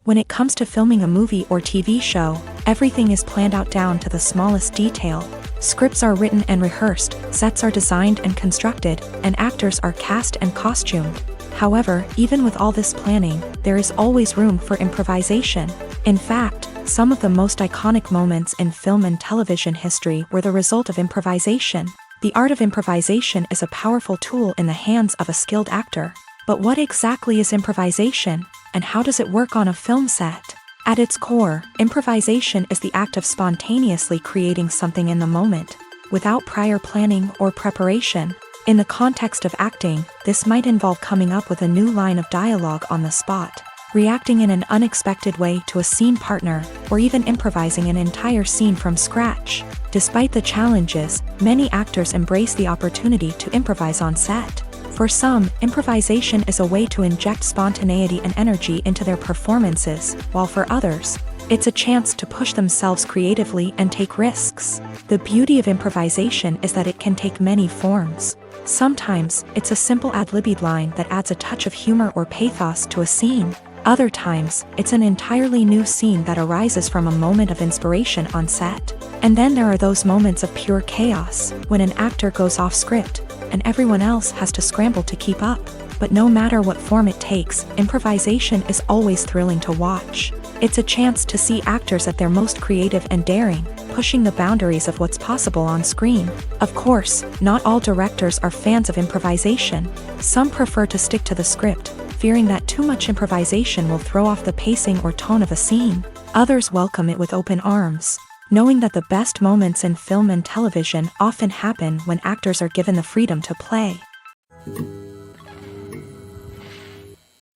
When it comes to filming a movie or TV show, everything is planned out down to the smallest detail. Scripts are written and rehearsed, sets are designed and constructed, and actors are cast and costumed. However, even with all this planning, there is always room for improvisation. In fact, some of the most iconic moments in film and television history were the result of improvisation. The art of improvisation is a powerful tool in the hands of a skilled actor. But what exactly is improvisation, and how does it work on a film set? At its core, improvisation is the act of spontaneously creating something in the moment, without prior planning or preparation. In the context of acting, this might involve coming up with a new line of dialogue on the spot, reacting in an unexpected way to a scene partner, or even improvising an entire scene from scratch. Despite the challenges, many actors embrace the opportunity to improvise on set. For some, improvisation is a way to inject spontaneity and energy into their performances, while for others, it's a chance to push themselves creatively and take risks. The beauty of improvisation is that it can take many forms. Sometimes, it's a simple ad-libbed line that adds a touch of humor or pathos to a scene. Other times, it's an entirely new scene that arises from a moment of inspiration on set. And then there are those moments of pure chaos, when an actor goes off script, and everyone else has to scramble to keep up. But no matter what form it takes, improvisation is always thrilling to watch. It's a chance to see actors at their most creative and daring, pushing the boundaries of what's possible on screen. Of course, not all directors are fans of improvisation. Some prefer to stick to the script, fearing that too much improvisation will throw off the pacing or tone of a scene. Others welcome it with open arms, knowing that the best moments in film and television often happen when actors are given the freedom to play.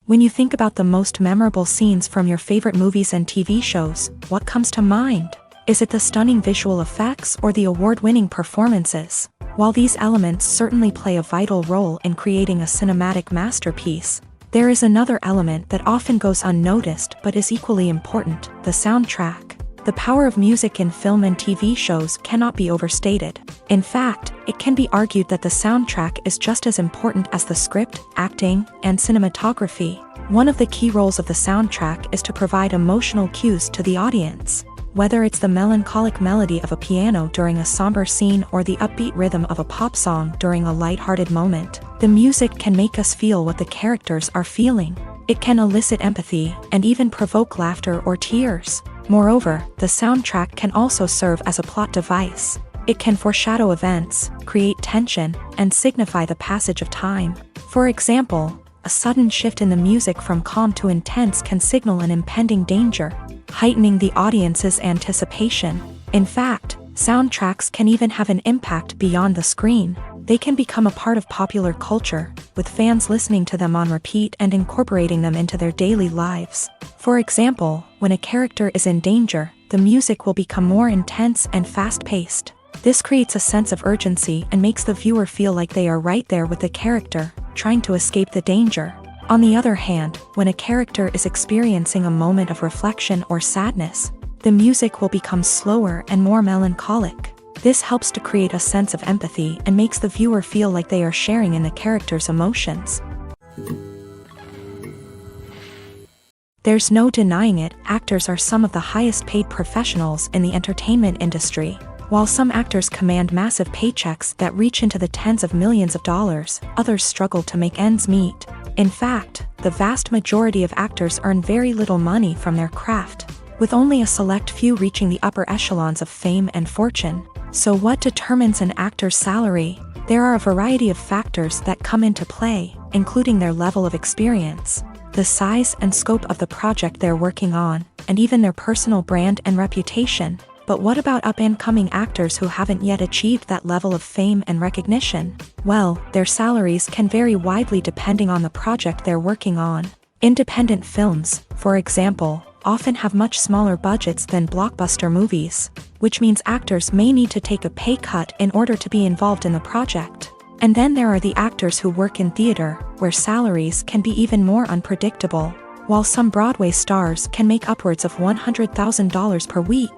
When you think about the most memorable scenes from your favorite movies and TV shows, what comes to mind? Is it the stunning visual effects or the award-winning performances? While these elements certainly play a vital role in creating a cinematic masterpiece, there is another element that often goes unnoticed but is equally important: the soundtrack. The power of music in film and TV shows cannot be overstated. In fact, it can be argued that the soundtrack is just as important as the script, acting, and cinematography. One of the key roles of the soundtrack is to provide emotional cues to the audience. Whether it's the melancholic melody of a piano during a somber scene or the upbeat rhythm of a pop song during a lighthearted moment, the music can make us feel what the characters are feeling. It can elicit empathy and even provoke laughter or tears. Moreover, the soundtrack can also serve as a plot device. It can foreshadow events, create tension, and signify the passage of time. For example, a sudden shift in the music from calm to intense can signal an impending danger, heightening the audience's anticipation. In fact, soundtracks can even have an impact beyond the screen. They can become a part of popular culture, with fans listening to them on repeat and incorporating them into their daily lives. For example, when a character is in danger, the music will become more intense and fast-paced. This creates a sense of urgency and makes the viewer feel like they are right there with the character, trying to escape the danger. On the other hand, when a character is experiencing a moment of reflection or sadness, the music will become slower and more melancholic. This helps to create a sense of empathy and makes the viewer feel like they are sharing in the character's emotions. There's no denying it, actors are some of the highest paid professionals in the entertainment industry. While some actors command massive paychecks that reach into the tens of millions of dollars, others struggle to make ends meet. In fact, the vast majority of actors earn very little money from their craft, with only a select few reaching the upper echelons of fame and fortune. So what determines an actor's salary? There are a variety of factors that come into play, including their level of experience, the size and scope of the project they're working on, and even their personal brand and reputation. But what about up-and-coming actors who haven't yet achieved that level of fame and recognition? Well, their salaries can vary widely depending on the project they're working on. Independent films, for example, often have much smaller budgets than blockbuster movies, which means actors may need to take a pay cut in order to be involved in the project. And then there are the actors who work in theater, where salaries can be even more unpredictable. While some Broadway stars can make upwards of $100,000 per week,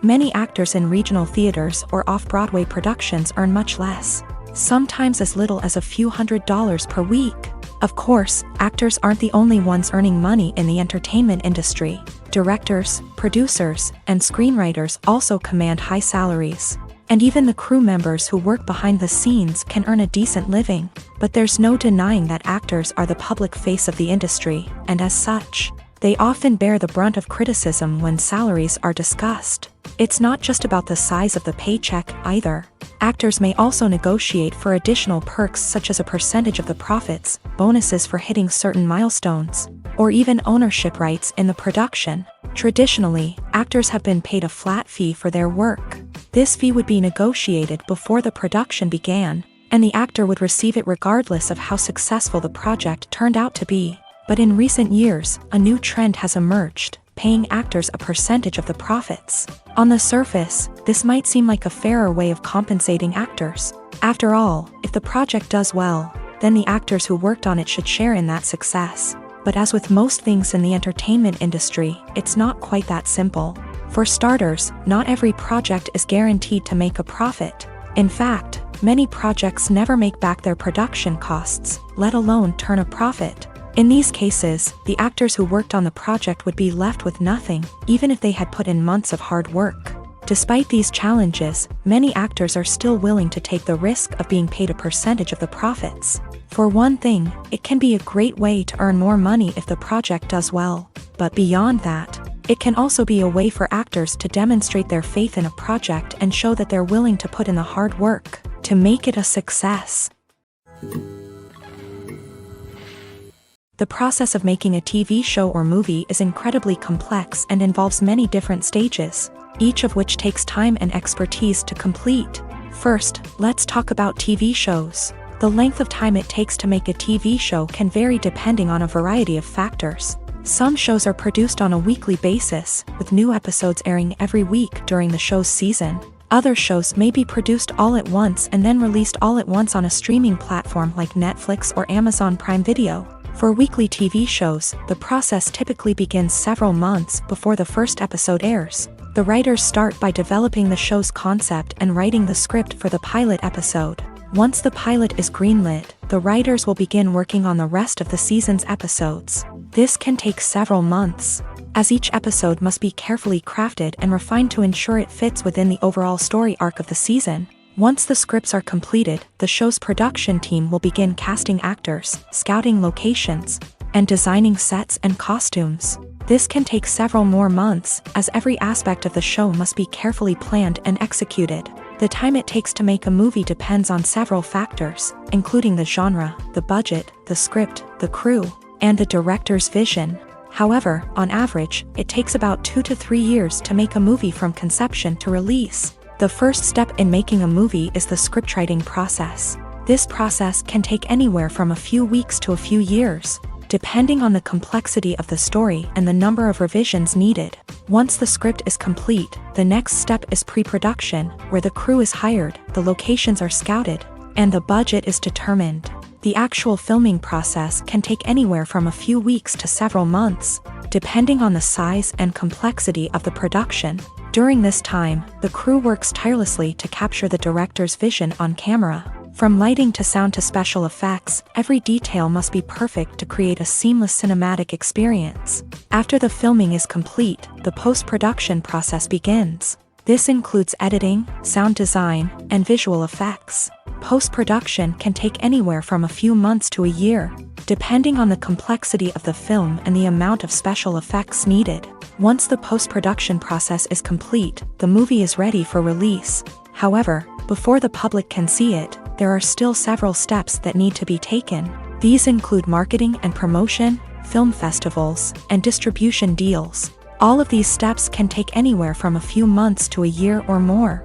Many actors in regional theaters or off-Broadway productions earn much less, sometimes as little as a few $100s per week. Of course, actors aren't the only ones earning money in the entertainment industry. Directors, producers, and screenwriters also command high salaries. And even the crew members who work behind the scenes can earn a decent living. But there's no denying that actors are the public face of the industry, and as such, they often bear the brunt of criticism when salaries are discussed. It's not just about the size of the paycheck, either. Actors may also negotiate for additional perks such as a percentage of the profits, bonuses for hitting certain milestones, or even ownership rights in the production. Traditionally, actors have been paid a flat fee for their work. This fee would be negotiated before the production began, and the actor would receive it regardless of how successful the project turned out to be. But in recent years, a new trend has emerged, paying actors a percentage of the profits. On the surface, this might seem like a fairer way of compensating actors. After all, if the project does well, then the actors who worked on it should share in that success. But as with most things in the entertainment industry, it's not quite that simple. For starters, not every project is guaranteed to make a profit. In fact, many projects never make back their production costs, let alone turn a profit. In these cases, the actors who worked on the project would be left with nothing, even if they had put in months of hard work. Despite these challenges, many actors are still willing to take the risk of being paid a percentage of the profits. For one thing, it can be a great way to earn more money if the project does well. But beyond that, it can also be a way for actors to demonstrate their faith in a project and show that they're willing to put in the hard work to make it a success. The process of making a TV show or movie is incredibly complex and involves many different stages, each of which takes time and expertise to complete. First, let's talk about TV shows. The length of time it takes to make a TV show can vary depending on a variety of factors. Some shows are produced on a weekly basis, with new episodes airing every week during the show's season. Other shows may be produced all at once and then released all at once on a streaming platform like Netflix or Amazon Prime Video. For weekly TV shows, the process typically begins several months before the first episode airs. The writers start by developing the show's concept and writing the script for the pilot episode. Once the pilot is greenlit, the writers will begin working on the rest of the season's episodes. This can take several months, as each episode must be carefully crafted and refined to ensure it fits within the overall story arc of the season. Once the scripts are completed, the show's production team will begin casting actors, scouting locations, and designing sets and costumes. This can take several more months, as every aspect of the show must be carefully planned and executed. The time it takes to make a movie depends on several factors, including the genre, the budget, the script, the crew, and the director's vision. However, on average, it takes about 2 to 3 years to make a movie from conception to release. The first step in making a movie is the scriptwriting process. This process can take anywhere from a few weeks to a few years, depending on the complexity of the story and the number of revisions needed. Once the script is complete, the next step is pre-production, where the crew is hired, the locations are scouted, and the budget is determined. The actual filming process can take anywhere from a few weeks to several months, depending on the size and complexity of the production. During this time, the crew works tirelessly to capture the director's vision on camera. From lighting to sound to special effects, every detail must be perfect to create a seamless cinematic experience. After the filming is complete, the post-production process begins. This includes editing, sound design, and visual effects. Post-production can take anywhere from a few months to a year, depending on the complexity of the film and the amount of special effects needed. Once the post-production process is complete, the movie is ready for release. However, before the public can see it, there are still several steps that need to be taken. These include marketing and promotion, film festivals, and distribution deals. All of these steps can take anywhere from a few months to a year or more.